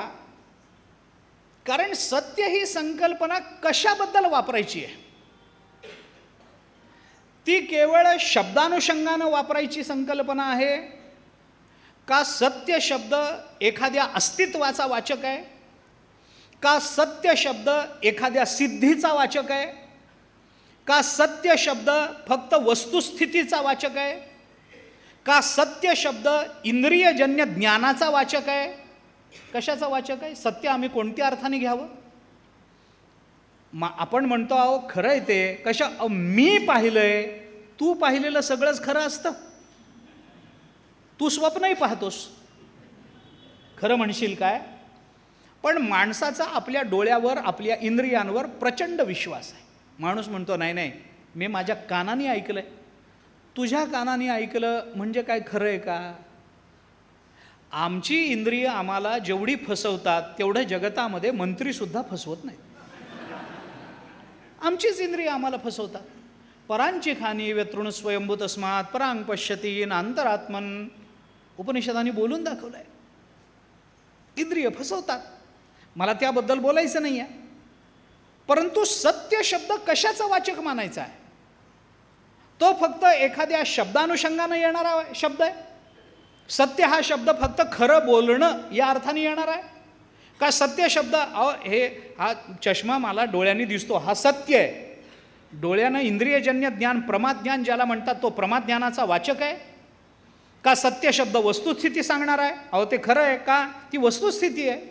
कारण सत्य ही संकल्पना कशाबद्दल वापरायची आहे? ती केवळ शब्दानुषंगानं वापरायची संकल्पना आहे का सत्य शब्द एखाद्या अस्तित्वाचा वाचक आहे, का सत्य शब्द एखाद्या सिद्धीचा वाचक आहे, का सत्य शब्द फक्त वस्तुस्थितीचा वाचक आहे, का सत्य शब्द इंद्रियजन्य ज्ञानाचा वाचक आहे? कशाचा वाचक आहे? सत्य आम्ही कोणत्या अर्थाने घ्यावं? आपण म्हणतो आहो खरं आहे ते कशा, मी पाहिलंय, तू पाहिलेलं सगळंच खरं असतं. तू स्वप्नही पाहतोस, खरं म्हणशील काय? पण माणसाचा आपल्या डोळ्यावर, आपल्या इंद्रियांवर प्रचंड विश्वास आहे. माणूस म्हणतो नाही नाही, मी माझ्या कानाने ऐकलंय. तुझ्या कानाने ऐकलं म्हणजे काय खरं आहे का? आमची इंद्रिय आम्हाला जेवढी फसवतात तेवढ्या जगतामध्ये मंत्रीसुद्धा फसवत नाही. आमचीच इंद्रिय आम्हाला फसवतात. परांची खानी व्यतृण स्वयंभू तस्मात परांग पश्यती नांतरात्मन, उपनिषदांनी बोलून दाखवलंय. इंद्रिय फसवतात, मला त्याबद्दल बोलायचं नाही आहे. परंतु सत्य शब्द कशाचा वाचक मानायचा आहे? तो फक्त एखाद्या शब्दानुषंगानं येणारा शब्द आहे? सत्य हा शब्द फक्त खरं बोलणं या अर्थाने येणार आहे का? सत्य शब्द हा चष्मा मला डोळ्यांनी दिसतो, हा सत्य आहे. डोळ्यानं इंद्रियजन्य ज्ञान, प्रमाज्ञान ज्याला म्हणतात, तो प्रमाज्ञानाचा वाचक आहे का? सत्य शब्द वस्तुस्थिती सांगणार आहे, ते खरं आहे का? ती वस्तुस्थिती आहे.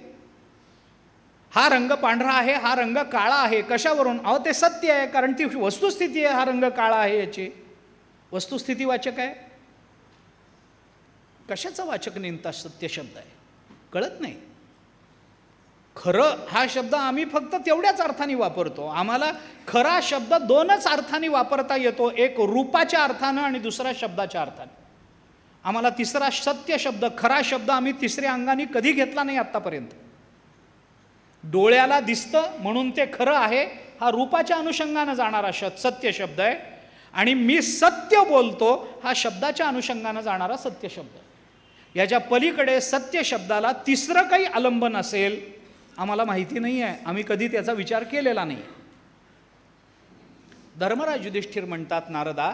हा रंग पांढरा आहे, हा रंग काळा आहे, कशावरून? ते सत्य आहे, कारण ती वस्तुस्थिती आहे. हा रंग काळा आहे याची वस्तुस्थिती वाचक आहे. कशाचा वाचक नेमता सत्य शब्द आहे कळत नाही. खरं हा शब्द आम्ही फक्त तेवढ्याच अर्थाने वापरतो. आम्हाला खरा शब्द दोनच अर्थाने वापरता येतो, एक रूपाच्या अर्थानं आणि दुसरा शब्दाच्या अर्थाने. आम्हाला तिसरा सत्य शब्द, खरा शब्द आम्ही तिसऱ्या अंगाने कधी घेतला नाही आत्तापर्यंत. डोळ्याला दिसतं म्हणून ते खरं आहे, हा रूपाच्या अनुषंगानं जाणारा सत्य शब्द आहे. आणि मी सत्य बोलतो हा शब्दाच्या अनुषंगानं जाणारा सत्य शब्द आहे. याच्या पलीकडे सत्य शब्दाला तिसरं काही आलंबन असेल आम्हाला माहिती नाही आहे, आम्ही कधी त्याचा विचार केलेला नाही. धर्मराज युधिष्ठिर म्हणतात, नारदा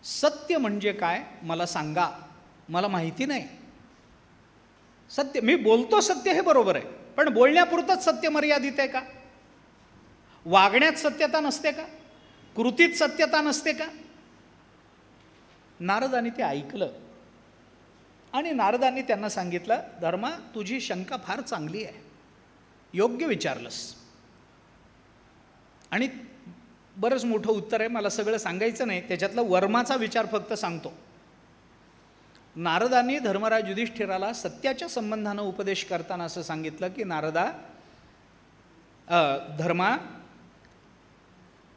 सत्य म्हणजे काय मला सांगा, मला माहिती नाही. सत्य मी बोलतो सत्य हे बरोबर आहे, पण बोलण्यापुरतंच सत्य मर्यादित आहे का? वागण्यात सत्यता नसते का? कृतीत सत्यता नसते का? नारदांनी ते ऐकलं आणि नारदांनी त्यांना सांगितलं, धर्मा तुझी शंका फार चांगली आहे, योग्य विचारलंस. आणि बरंच मोठं उत्तर आहे, मला सगळं सांगायचं नाही, त्याच्यातला वर्माचा विचार फक्त सांगतो. नारदांनी धर्मराज युधिष्ठिराला सत्याच्या संबंधानं उपदेश करताना असं सांगितलं की नारदा, धर्मा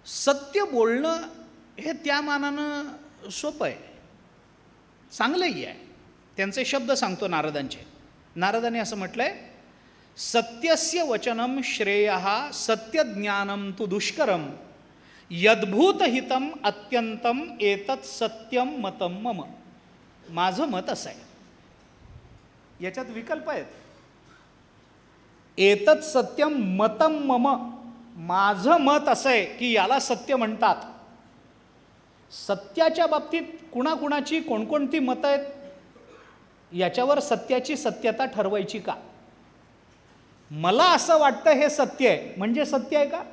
सत्य बोलणं हे त्या मानानं सोपं आहे, चांगलंही आहे. त्यांचे शब्द सांगतो नारदांचे. नारदांनी असं म्हटलंय, सत्यस्य वचनम श्रेयः सत्यज्ञानम तु दुष्करम यद्भूत हितम अत्यंतम एतत् सत्यम मतम मम. माझं मत असं आहे, याच्यात विकल्प आहेत. एतत् सत्यम मतम मम, माझं मत असं आहे की याला सत्य म्हणतात. सत्याच्या बाबतीत कुणाकुणाची कोणकोणती मतं आहेत याच्यावर सत्याची सत्यता ठरवायची का? मला असं वाटतं हे सत्य आहे म्हणजे सत्य आहे का?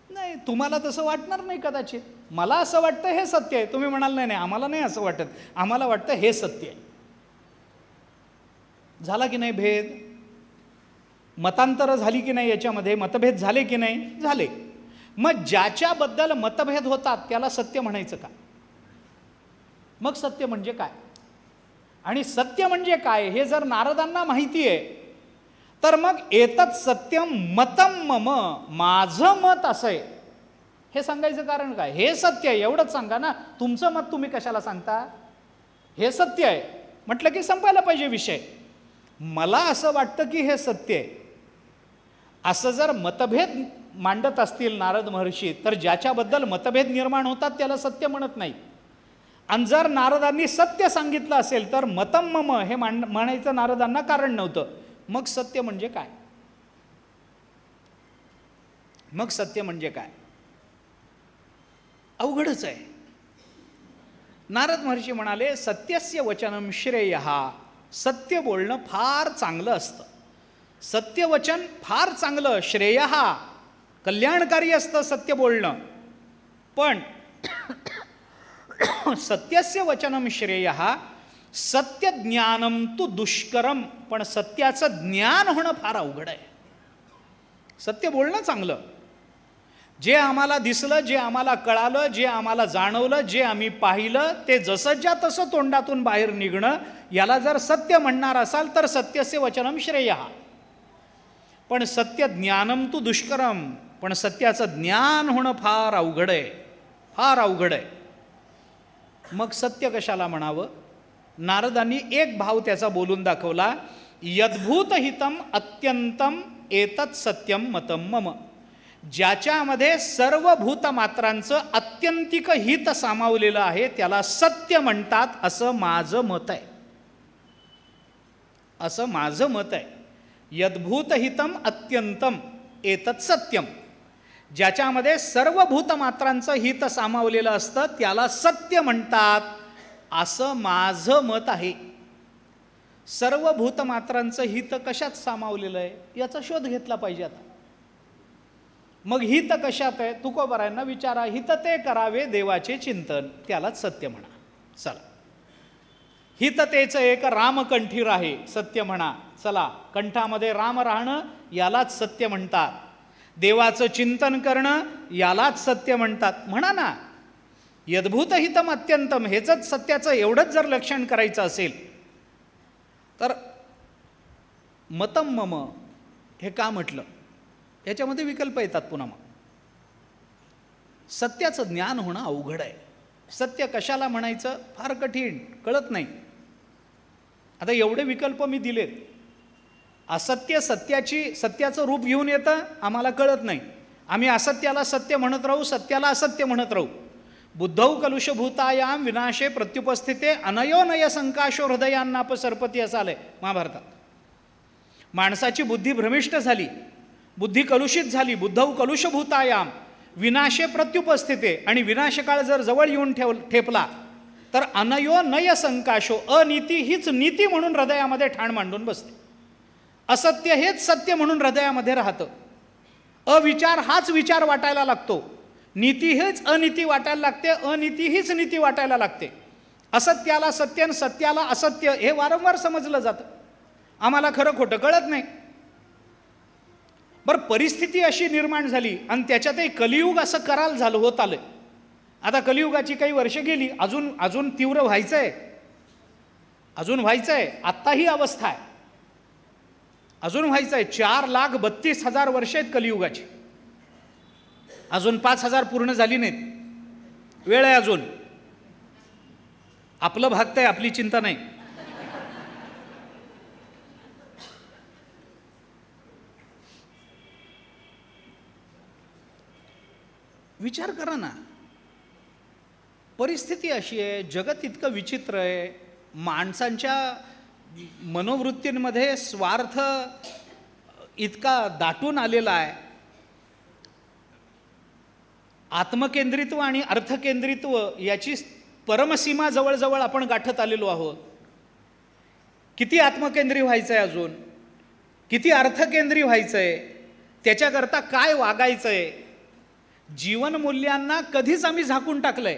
नाही, तुम्हाला तसं वाटणार नाही कदाचित. मला असं वाटतं हे सत्य आहे, तुम्ही म्हणाल नाही नाही आम्हाला नाही असं वाटत, आम्हाला वाटतं हे सत्य आहे. झाला की नाही भेद? मतांतरं झाली की नाही याच्यामध्ये? मतभेद झाले की नाही? झाले. मग ज्याच्याबद्दल मतभेद होतात त्याला सत्य म्हणायचं का? मग सत्य म्हणजे काय आणि सत्य म्हणजे काय हे जर नारदांना माहिती आहे तर मग एतत् सत्यम मतम मम, माझं मत असं आहे हे सांगायचं कारण काय? हे सत्य आहे एवढंच सांगा ना, तुमचं मत तुम्ही कशाला सांगता? हे सत्य आहे म्हटलं की संपायला पाहिजे विषय. मला असं वाटतं की हे सत्य आहे असं जर मतभेद मांडत असतील नारद महर्षी, तर ज्याच्याबद्दल मतभेद निर्माण होतात त्याला सत्य म्हणत नाही. आणि जर नारदांनी सत्य सांगितलं असेल तर मतम मम हे म्हणायचं नारदांना कारण नव्हतं. मग सत्य म्हणजे काय? मग सत्य म्हणजे काय? अवघडच आहे. नारद महर्षी म्हणाले, सत्यस्य वचनम श्रेयः, सत्य बोलणं फार चांगलं असतं. सत्य वचन फार चांगलं, श्रेयः कल्याणकारी असतं सत्य बोलणं. पण सत्यस्य वचनम श्रेयः सत्य ज्ञानम तु दुष्करम, पण सत्याचं ज्ञान होणं फार अवघड आहे. सत्य बोलणं चांगलं, जे आम्हाला दिसलं, जे आम्हाला कळालं, जे आम्हाला जाणवलं, जे आम्ही पाहिलं ते जसंच्या तसं तोंडातून बाहेर निघणं, याला जर सत्य म्हणणार असाल तर सत्यस्य वचनम श्रेयः. पण सत्य ज्ञानम तु दुष्करम, पण सत्याचं ज्ञान होणं फार अवघड आहे, फार अवघड आहे. मग सत्य कशाला म्हणावं? नारदांनी एक भाव त्याचा बोलून दाखवला, यद्भूत हितम अत्यंतम एतत् सत्यम मतम मम. ज्याच्यामध्ये सर्व भूतमात्रांचं अत्यंतिक हित सामावलेलं आहे त्याला सत्य म्हणतात असं माझं मत आहे, असं माझं मत आहे. यद्भूत हितम अत्यंतम एतत् सत्यम, ज्याच्यामध्ये सर्व भूतमात्रांचं हित सामावलेलं असतं त्याला सत्य म्हणतात असं माझं मत आहे. सर्व भूतमात्रांचं हित कशात सामावलेलं आहे याचा शोध घेतला पाहिजे. आता मग हित कशात आहे? तुकोबारायांना विचारा. हित ते करावे देवाचे चिंतन, त्यालाच सत्य म्हणा. चला, हिततेचं एक रामकंठीर आहे, सत्य म्हणा. चला, कंठामध्ये राम राहणं यालाच सत्य म्हणतात. देवाचं चिंतन करणं यालाच सत्य म्हणतात. म्हणा ना, यद्भूत हितम अत्यंतम हेच सत्याचं एवढंच जर लक्षण करायचं असेल तर मतम मम हे का म्हटलं? याच्यामध्ये विकल्प येतात पुन्हा. मग सत्याचं ज्ञान होणं अवघड आहे. सत्य कशाला म्हणायचं फार कठीण, कळत नाही. आता एवढे विकल्प मी दिलेत. असत्य सत्याचं रूप घेऊन येतं, आम्हाला कळत नाही. आम्ही असत्याला सत्य म्हणत राहू, सत्याला असत्य म्हणत राहू. बुद्धौ कलुषभूतायाम विनाशे प्रत्युपस्थिते अनयोनय संकाशो हृदयांनापसर्पती असं आलंय महाभारतात. माणसाची बुद्धी भ्रमिष्ट झाली, बुद्धी कलुषित झाली. बुद्धौ कलुषभूतायाम विनाशे प्रत्युपस्थिते, आणि विनाशकाळ जर जवळ येऊन ठेपला तर अनयोनय संकाशो, अनीती हीच नीती म्हणून हृदयामध्ये ठाण मांडून बसते. असत्य हेच सत्य म्हणून हृदयामध्ये राहतं. अविचार हाच विचार वाटायला लागतो. नीती हेच अनीती वाटायला लागते, अनीती हीच नीती वाटायला लागते. असत्याला सत्य आणि सत्याला असत्य हे वारंवार समजलं जातं. आम्हाला खरं खोटं कळत नाही. बरं, परिस्थिती अशी निर्माण झाली आणि त्याच्यातही कलियुग असं कराल झालं होत आलं. आता कलियुगाची काही वर्ष गेली, अजून तीव्र व्हायचं आहे, अजून व्हायचं आहे. आत्ता ही अवस्था आहे, अजून व्हायचं आहे. 4,32,000 वर्ष आहेत कलियुगाची, अजून 5,000 पूर्ण झाली नाहीत. वेळ आहे अजून. आपलं भागतंय, आपली चिंता नाही. विचार करा ना, परिस्थिती अशी आहे, जगत इतकं विचित्र आहे, माणसांच्या मनोवृत्तींमध्ये स्वार्थ इतका दाटून आलेला आहे. आत्मकेंद्रित्व आणि अर्थकेंद्रित्व याची परमसीमा जवळजवळ आपण गाठत आलेलो आहोत. किती आत्मकेंद्री व्हायचं आहे, अजून किती अर्थकेंद्री व्हायचं आहे, त्याच्याकरता काय वागायचं आहे. जीवनमूल्यांना कधीच आम्ही झाकून टाकलंय.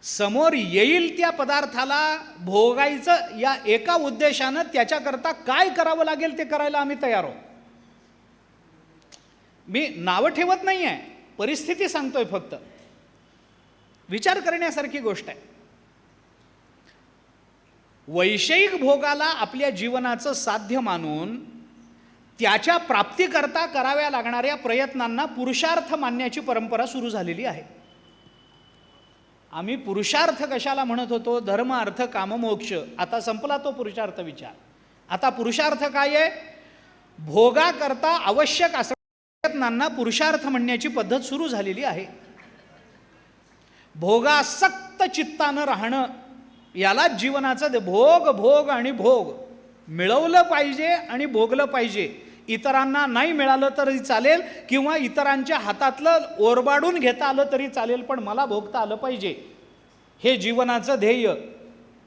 समोर येईल त्या पदार्थाला भोगायचं या एका उद्देशानं त्याच्याकरता काय करावं लागेल ते करायला आम्ही तयार आहोत. मी नावं ठेवत नाही आहे, परिस्थिती सांगतोय फक्त. विचार करण्यासारखी गोष्ट आहे. वैषयिक भोगाला आपल्या जीवनाचं साध्य मानून त्याच्या प्राप्तीकरता कराव्या लागणाऱ्या प्रयत्नांना पुरुषार्थ मानण्याची परंपरा सुरू झालेली आहे. आम्ही पुरुषार्थ कशाला म्हणत होतो? धर्म अर्थ काम मोक्ष. आता संपला तो पुरुषार्थ विचार. आता पुरुषार्थ काय आहे? भोगाकरता आवश्यक असणाऱ्या प्रयत्नांना पुरुषार्थ म्हणण्याची पद्धत सुरू झालेली आहे. भोगासक्त चित्तानं राहणं यालाच जीवनाचं भोग भोग आणि भोग. मिळवलं पाहिजे आणि भोगलं पाहिजे. इतरांना नाही मिळालं तरी चालेल किंवा इतरांच्या हातातलं ओरबाडून घेता आलं तरी चालेल, पण मला भोगता आलं पाहिजे. हे जीवनाचं ध्येय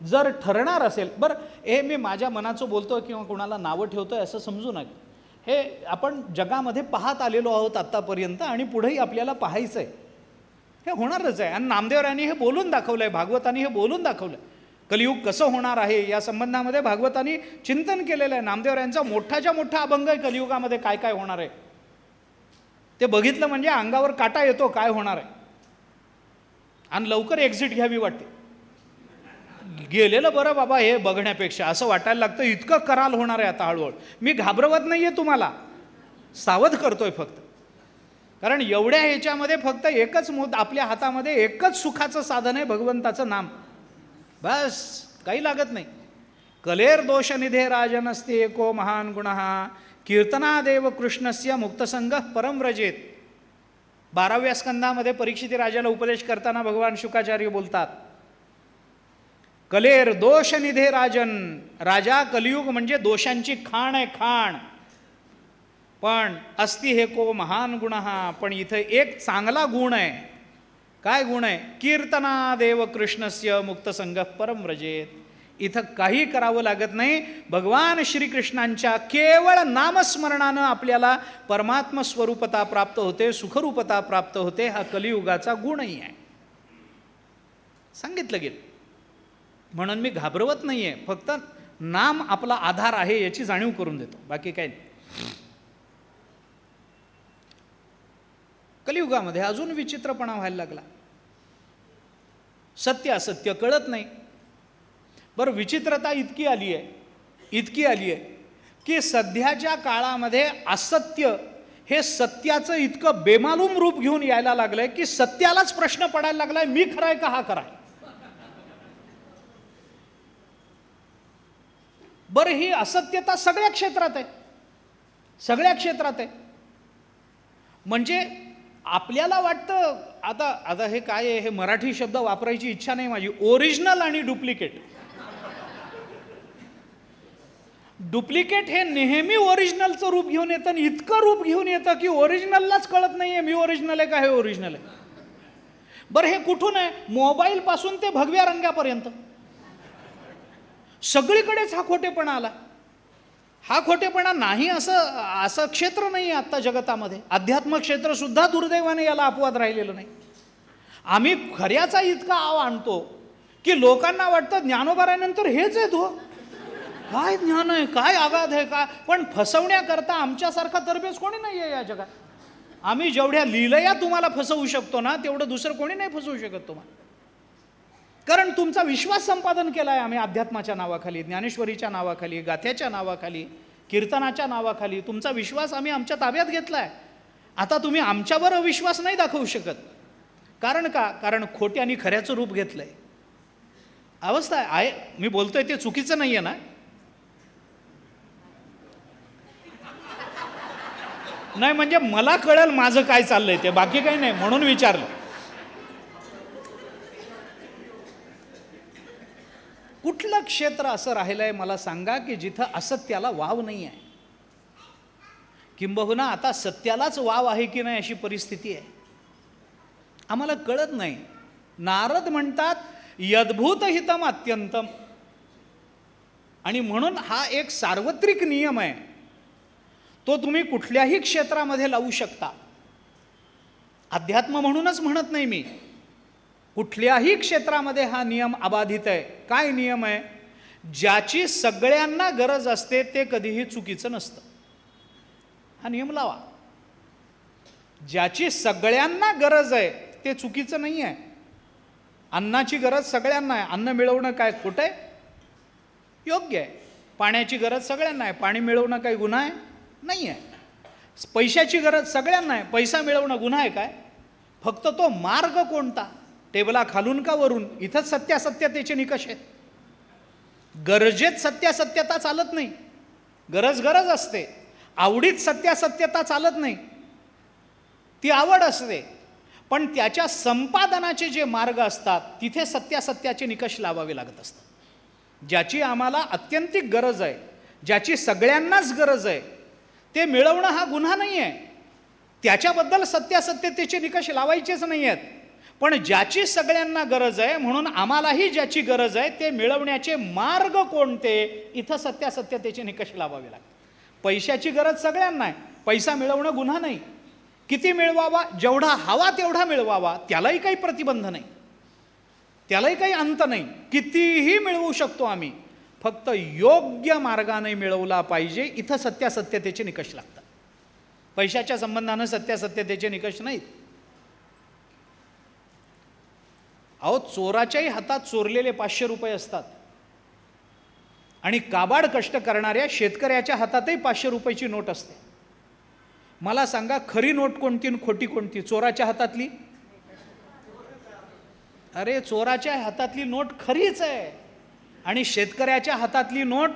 जर ठरणार असेल. बरं, हे मी माझ्या मनाचं बोलतोय किंवा कोणाला नावं ठेवतोय असं समजू नका. हे आपण जगामध्ये पाहत आलेलो आहोत आत्तापर्यंत आणि पुढेही आपल्याला पाहायचं आहे. हे होणारच आहे. आणि नामदेवरायांनी हे बोलून दाखवलं आहे, भागवतांनी हे बोलून दाखवलं आहे. कलियुग कसं होणार आहे या संबंधामध्ये भागवतांनी चिंतन केलेलं आहे. नामदेवरायांचा मोठाच्या मोठा अभंग आहे कलियुगामध्ये काय काय होणार आहे ते बघितलं म्हणजे अंगावर काटा येतो काय होणार आहे. आणि लवकर एक्झिट घ्यावी वाटते. गेलेलं बरं बाबा हे बघण्यापेक्षा असं वाटायला लागतं इतकं कराल होणार आहे आता हळूहळू. मी घाबरवत नाही आहे तुम्हाला, सावध करतोय फक्त. कारण एवढ्या ह्याच्यामध्ये फक्त एकच आपल्या हातामध्ये एकच सुखाचं साधन आहे, भगवंताचं नाम. बस, काही लागत नाही. कलेर दोषनिधे राजनस्ते एको महान गुणः कीर्तनादेव कृष्णस्य मुक्तसंग परम व्रजेत. 12व्या स्कंदामध्ये परीक्षिती राजाला उपदेश करताना भगवान शुकाचार्य बोलतात, कलेर दोषनिधे राजन. राजा, कलियुग म्हणजे दोषांची खाण आहे, खाण. पण अस्ति हे को महान गुणः, पण इथं एक चांगला गुण आहे. काय गुण आहे? कीर्तनादेव कृष्णस्य मुक्तसंग परम व्रजेत. इथं काही करावं लागत नाही. भगवान श्रीकृष्णांच्या केवळ नामस्मरणानं आपल्याला परमात्म स्वरूपता प्राप्त होते, सुखरूपता प्राप्त होते. हा कलियुगाचा गुणही आहे, सांगितलं गेलं. म्हणून मी घाबरवत नाही आहे, फक्त नाम आपला आधार आहे याची जाणीव करून देतो, बाकी काय नाही. कलियुगामध्ये अजून विचित्रपणा व्हायला लागला. सत्य असत्य कळत नाही. बरं, विचित्रता इतकी आली आहे, की सध्याच्या काळामध्ये असत्य हे सत्याचं इतकं बेमालूम रूप घेऊन यायला लागलंय की सत्यालाच प्रश्न पडायला लागलाय, मी खराय का हा खराय. बरं, ही असत्यता सगळ्या क्षेत्रात आहे, सगळ्या क्षेत्रात आहे. म्हणजे आपल्याला वाटतं, आता हे काय आहे, हे मराठी शब्द वापरायची इच्छा नाही माझी, ओरिजिनल आणि डुप्लिकेट. डुप्लिकेट हे नेहमी ओरिजिनलचं रूप घेऊन येतं आणि इतकं रूप घेऊन येतं की ओरिजिनललाच कळत नाहीये मी ओरिजिनल आहे का हे ओरिजिनल आहे. बरं, हे कुठून आहे? मोबाईल पासून ते भगव्या रंगापर्यंत सगळीकडेच हा खोटेपणा आला. हा खोटेपणा नाही असं क्षेत्र नाही आहे आत्ता जगतामध्ये. अध्यात्म क्षेत्र सुद्धा दुर्दैवाने याला अपवाद राहिलेलं नाही. आम्ही खऱ्याचा इतका आव आणतो की लोकांना वाटतं ज्ञानोबारानंतर हेच आहे तो, काय ज्ञान आहे, काय आगाध आहे का. पण फसवण्याकरता आमच्यासारखा तरबेज कोणी नाही आहे या जगात. आम्ही जेवढ्या लीलया तुम्हाला फसवू शकतो ना, तेवढं दुसरं कोणी नाही फसवू शकत तुम्हाला. कारण तुमचा विश्वास संपादन केला आहे आम्ही अध्यात्माच्या नावाखाली, ज्ञानेश्वरीच्या नावाखाली, गाथ्याच्या नावाखाली, कीर्तनाच्या नावाखाली तुमचा विश्वास आम्ही आमच्या ताब्यात घेतला आहे. आता तुम्ही आमच्यावर अविश्वास नाही दाखवू शकत. कारण का? कारण खोट्याने खऱ्याचं रूप घेतलं आहे. अवस्था आहे. मी बोलतोय ते चुकीचं नाही आहे ना? नाही, म्हणजे मला कळेल माझं काय चाललंय ते, बाकी काही नाही, म्हणून विचारलं. कुठलं क्षेत्र असं राहिलंय मला सांगा की जिथं असत्याला वाव नाही आहे? किंबहुना आता सत्यालाच वाव आहे की नाही अशी परिस्थिती आहे. आम्हाला कळत नाही. नारद म्हणतात यद्भूत हितम अत्यंतम, आणि म्हणून हा एक सार्वत्रिक नियम आहे. तो तुम्ही कुठल्याही क्षेत्रामध्ये लावू शकता. अध्यात्म म्हणूनच म्हणत नाही मी, कुठल्याही क्षेत्रामध्ये हा नियम अबाधित आहे. काय नियम आहे? ज्याची सगळ्यांना गरज असते ते कधीही चुकीचं नसतं. हा नियम लावा. ज्याची सगळ्यांना गरज आहे ते चुकीचं नाही आहे. अन्नाची गरज सगळ्यांना आहे, अन्न मिळवणं काय खोटं आहे? योग्य आहे. पाण्याची गरज सगळ्यांना आहे, पाणी मिळवणं काही गुन्हा आहे? नाही आहे. पैशाची गरज सगळ्यांना आहे, पैसा मिळवणं गुन्हा आहे काय? फक्त तो मार्ग कोणता, टेबला खालून का वरून, इथंच सत्यासत्यतेचे निकष आहेत. गरजेत सत्यासत्यता चालत नाही. गरज असते. आवडीत सत्यासत्यता चालत नाही. ती आवड असते, पण त्याच्या संपादनाचे जे मार्ग असतात तिथे सत्यासत्याचे निकष लावावे लागत असतात. ज्याची आम्हाला अत्यंतिक गरज आहे, ज्याची सगळ्यांनाच गरज आहे, ते मिळवणं हा गुन्हा नाही आहे. त्याच्याबद्दल सत्यासत्यतेचे निकष लावायचेच नाही आहेत. पण ज्याची सगळ्यांना गरज आहे, म्हणून आम्हालाही ज्याची गरज आहे ते मिळवण्याचे मार्ग कोणते, इथं सत्यासत्यतेचे निकष लावावे लागतात. पैशाची गरज सगळ्यांना आहे, पैसा मिळवणं गुन्हा नाही. किती मिळवावा? जेवढा हवा तेवढा मिळवावा, त्यालाही काही प्रतिबंध नाही, त्यालाही काही अंत नाही. कितीही मिळवू शकतो आम्ही, फक्त योग्य मार्गाने मिळवला पाहिजे. इथं सत्यासत्यतेचे निकष लागतात. पैशाच्या संबंधानं सत्यासत्यतेचे निकष नाहीत. अहो, चोराच्याही हातात चोरलेले 500 रुपये असतात आणि काबाड कष्ट करणाऱ्या शेतकऱ्याच्या हातातही 500 रुपयाची नोट असते. मला सांगा, खरी नोट कोणती आणि खोटी कोणती? चोराच्या हातातली? अरे, चोराच्या हातातली नोट खरीच आहे आणि शेतकऱ्याच्या हातातली नोट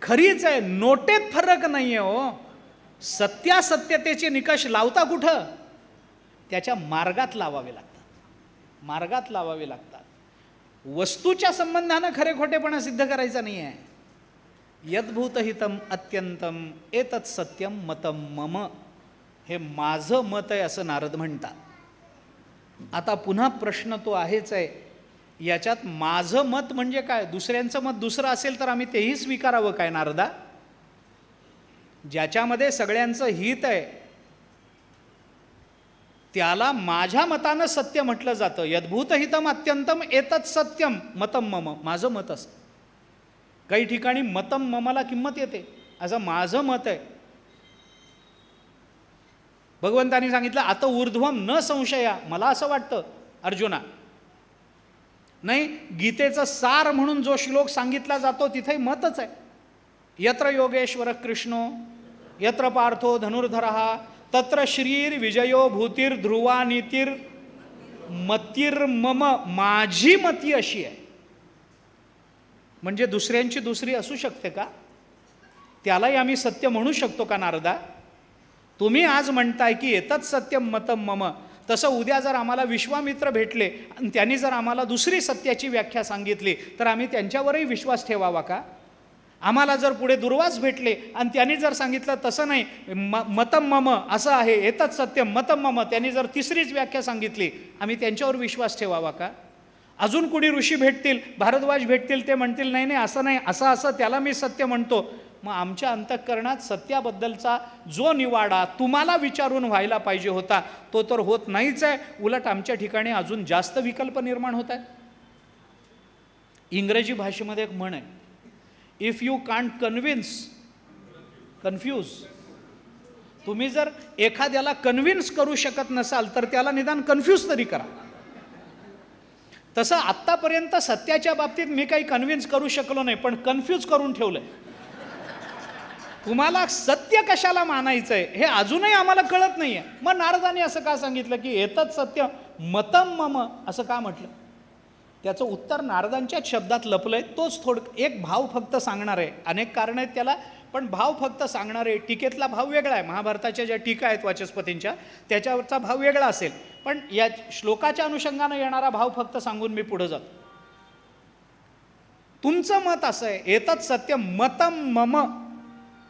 खरीच आहे. नोटेत फरक नाही आहे हो. सत्यासत्यतेचे निकष लावता कुठं? त्याच्या मार्गात लावावे लागतात. मार्गात लावावे लागतात. वस्तूच्या संबंधानं खरे खोटेपणा सिद्ध करायचा नाही आहे. यद्भूत हितम अत्यंतम एतत् सत्यम मतम मम, हे माझं मत आहे असं नारद म्हणतात. आता पुन्हा प्रश्न तो आहेच आहे, याच्यात माझं मत म्हणजे काय? दुसऱ्यांचं मत दुसरं असेल तर आम्ही तेही स्वीकारावं काय नारदा? ज्याच्यामध्ये सगळ्यांचं हित आहे त्याला माझ्या मतानं सत्य म्हटलं जातं. यद्भूत हितम अत्यंतम एतत् सत्यम मतम मम, माझं मत असतं. काही ठिकाणी मतम ममाला किंमत येते, असं माझं मत आहे. भगवंतांनी सांगितलं आता ऊर्ध्वम न संशया. मला असं वाटतं अर्जुना, नाही, गीतेचं सार म्हणून जो श्लोक सांगितला जातो तिथे मतच आहे. यत्र योगेश्वर कृष्णो यत्र पार्थो धनुर्धरः तत्र श्रीर विजयो भूतीर ध्रुवा नीतीर मतीर मम, माझी मती अशी आहे. म्हणजे दुसऱ्यांची दुसरी असू शकते का? त्यालाही आम्ही सत्य म्हणू शकतो का नारदा? तुम्ही आज म्हणताय की एतत् सत्यम मतम मम, तसं उद्या जर आम्हाला विश्वामित्र भेटले आणि त्यांनी जर आम्हाला दुसरी सत्याची व्याख्या सांगितली तर आम्ही त्यांच्यावरही विश्वास ठेवावा का? आम्हाला जर पुढे दुर्वास भेटले आणि त्यांनी जर सांगितलं तसं नाही, मतम मम असं आहे, एतत् सत्यम मतम मम, त्यांनी जर तिसरीच व्याख्या सांगितली, आम्ही त्यांच्यावर विश्वास ठेवावा का? अजून कुणी ऋषी भेटतील, भारद्वाज भेटतील, ते म्हणतील नाही नाही असं नाही, असं असं त्याला मी सत्य म्हणतो. मग आमच्या अंतःकरणात सत्याबद्दलचा जो निवाडा तुम्हाला विचारून व्हायला पाहिजे होता तो तर होत नाहीच आहे. उलट आमच्या ठिकाणी अजून जास्त विकल्प निर्माण होत आहेत. इंग्रजी भाषेमध्ये एक म्हण आहे, if you can't convince confuse. तुम्ही जर एखाद्याला कन्व्हिन्स करू शकत नसाल तर त्याला निदान कन्फ्यूज तरी करा. तसं आत्तापर्यंत सत्याच्या बाबतीत मी काही कन्व्हिन्स करू शकलो नाही, पण कन्फ्यूज करून ठेवलंय. तुम्हाला सत्य कशाला मानायचंय हे अजूनही आम्हाला कळत नाहीये. मग नारदाने असं का सांगितलं की एतत् सत्य मतम मम, असं का म्हटलं? त्याचं उत्तर नारदांच्याच शब्दात लपलंय. तोच एक भाव फक्त सांगणार आहे. अनेक कारण आहेत त्याला, पण भाव फक्त सांगणार आहे. टीकेतला भाव वेगळा आहे. महाभारताच्या ज्या टीका आहेत वाचस्पतींच्या त्याच्यावरचा भाव वेगळा असेल, पण या श्लोकाच्या अनुषंगानं येणारा भाव फक्त सांगून मी पुढे जातो. तुमचं मत असं आहे एतत् सत्य मतम मम,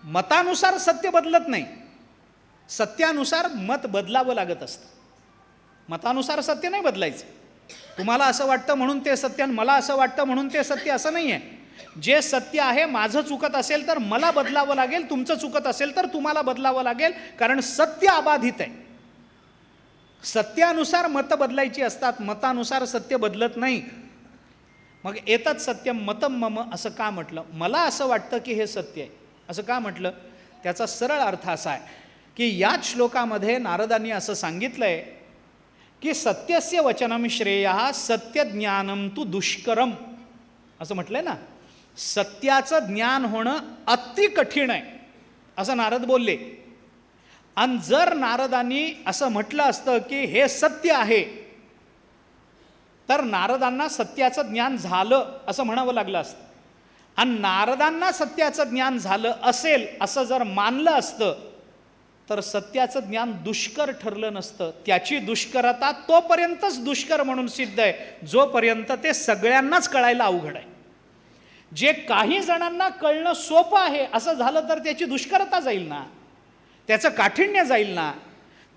मतानुसार सत्य बदलत नाही, सत्यानुसार मत बदलावं लागत असतं. मतानुसार सत्य नाही बदलायचं. तुम्हाला असं वाटतं म्हणून ते सत्य आणि मला असं वाटतं म्हणून ते सत्य, असं नाही आहे. जे सत्य आहे, माझं चुकत असेल तर मला बदलावं लागेल, तुमचं चुकत असेल तर तुम्हाला बदलावं लागेल, कारण सत्य अबाधित आहे. सत्यानुसार मतं बदलायची असतात, मतानुसार सत्य बदलत नाही. मग एतत् सत्यम मतम मम असं का म्हटलं? मला असं वाटतं की हे सत्य आहे असं का म्हटलं? त्याचा सरळ अर्थ असा आहे की याच श्लोकामध्ये नारदांनी असं सांगितलंय की सत्यस्य वचनम श्रेयः सत्यज्ञानम तु दुष्करम, असं म्हटलंय ना. सत्याचं ज्ञान होणं अति कठीण आहे असं नारद बोलले. आणि जर नारदांनी असं म्हटलं असतं की हे सत्य आहे तर नारदांना सत्याचं ज्ञान झालं असं म्हणावं लागलं असतं. आणि नारदांना सत्याचं ज्ञान झालं असेल असं जर मानलं असतं तर सत्याचं ज्ञान दुष्कर ठरलं नसतं. त्याची दुष्करता तोपर्यंतच दुष्कर म्हणून सिद्ध आहे जोपर्यंत ते सगळ्यांनाच कळायला अवघड आहे. जे काही जणांना कळणं सोपं आहे असं झालं तर त्याची दुष्करता जाईल ना, त्याचं काठिण्य जाईल ना.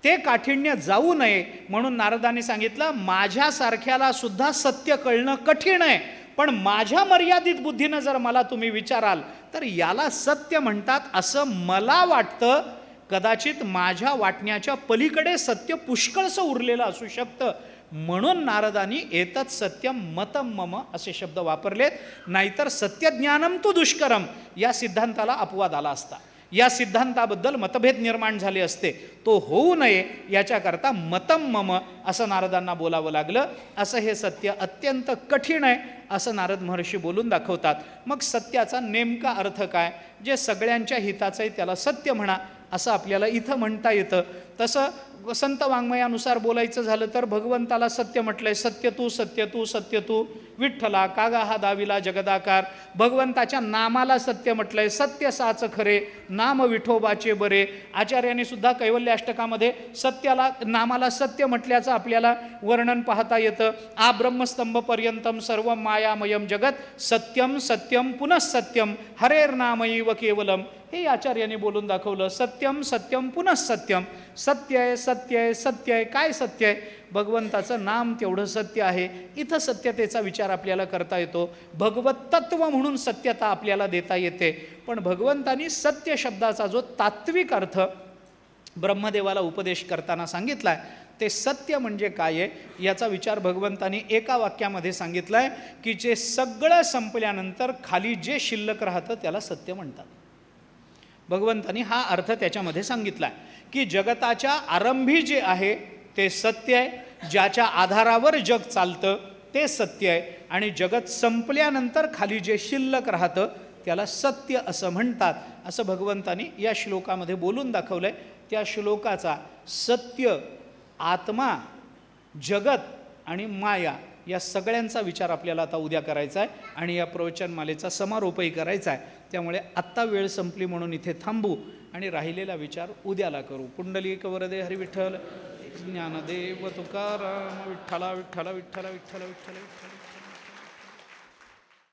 ते काठिण्य जाऊ नये म्हणून नारदांनी सांगितलं माझ्यासारख्याला सुद्धा सत्य कळणं कठीण आहे, पण माझ्या मर्यादित बुद्धीनं जर मला तुम्ही विचाराल तर याला सत्य म्हणतात असं मला वाटतं. कदाचित माझ्या वाटण्याच्या पलीकडे सत्य पुष्कळसं उरलेलं असू शकतं. म्हणून नारदांनी एतत् सत्यम मतम मम असे शब्द वापरलेत. नाहीतर सत्यज्ञानम तु दुष्करम या सिद्धांताला अपवाद आला असता. या सिद्धांताबद्दल मतभेद निर्माण झाले असते. तो होऊ नये याच्याकरता मतम मम असं नारदांना बोलावं लागलं. असं हे सत्य अत्यंत कठीण आहे असं नारद महर्षी बोलून दाखवतात. मग सत्याचा नेमका अर्थ काय? जे सगळ्यांच्या हिताचं आहे त्याला सत्य म्हणा असं आपल्याला इथं म्हणता येतं. तसं संत वाङ्मयानुसार बोलायचं झालं तर भगवंताला सत्य म्हटलंय. सत्य तू सत्य तू सत्य तू विठ्ठला कागा हा दाविला जगदाकार. भगवंताच्या नामाला सत्य म्हटलंय. सत्य साच खरे नाम विठोबाचे बरे. आचार्यांनी सुद्धा कैवल्य अष्टकामध्ये सत्याला नामाला सत्य म्हटल्याचं आपल्याला वर्णन पाहता येतं. आ ब्रह्मस्तंभ पर्यंतम सर्व मायामयम जगत सत्यम सत्यम पुनः सत्यम हरेर्नामैव केवलम. हे आचार्याने बोलून दाखवलं. सत्यम सत्यम पुनः सत्यम. सत्य आहे सत्य आहे सत्य आहे. काय सत्य आहे? भगवंताचं नाम तेवढं सत्य आहे. इथं सत्यतेचा विचार आपल्याला करता येतो. भगवत तत्व म्हणून सत्यता आपल्याला देता येते. पण भगवंतानी सत्य शब्दाचा जो तात्विक अर्थ ब्रह्मदेवाला उपदेश करताना सांगितला आहे ते सत्य म्हणजे काय आहे याचा विचार भगवंतानी एका वाक्यामध्ये सांगितलं आहे की जे सगळं संपल्यानंतर खाली जे शिल्लक राहतं त्याला सत्य म्हणतात. भगवंतानी हा अर्थ त्याच्यामध्ये सांगितला आहे की जगताच्या आरंभी जे आहे ते सत्य आहे. ज्याच्या आधारावर जग चालतं ते सत्य आहे. आणि जगत संपल्यानंतर खाली जे शिल्लक राहतं त्याला सत्य असं म्हणतात, असं भगवंतानी या श्लोकामध्ये बोलून दाखवलं आहे. त्या श्लोकाचा सत्य, आत्मा, जगत आणि माया या सगळ्यांचा विचार आपल्याला आता उद्या करायचा आहे आणि या प्रवचनमालेचा समारोपही करायचा आहे. त्यामुळे आत्ता वेळ संपली म्हणून इथे थांबू आणि राहिलेला विचार उद्याला करू. पुंडलिक वरदे हरी विठ्ठल, ज्ञानदेव तुकाराम, विठ्ठला विठ्ठला विठ्ठला विठ्ठला विठ्ठला विठ्ठला.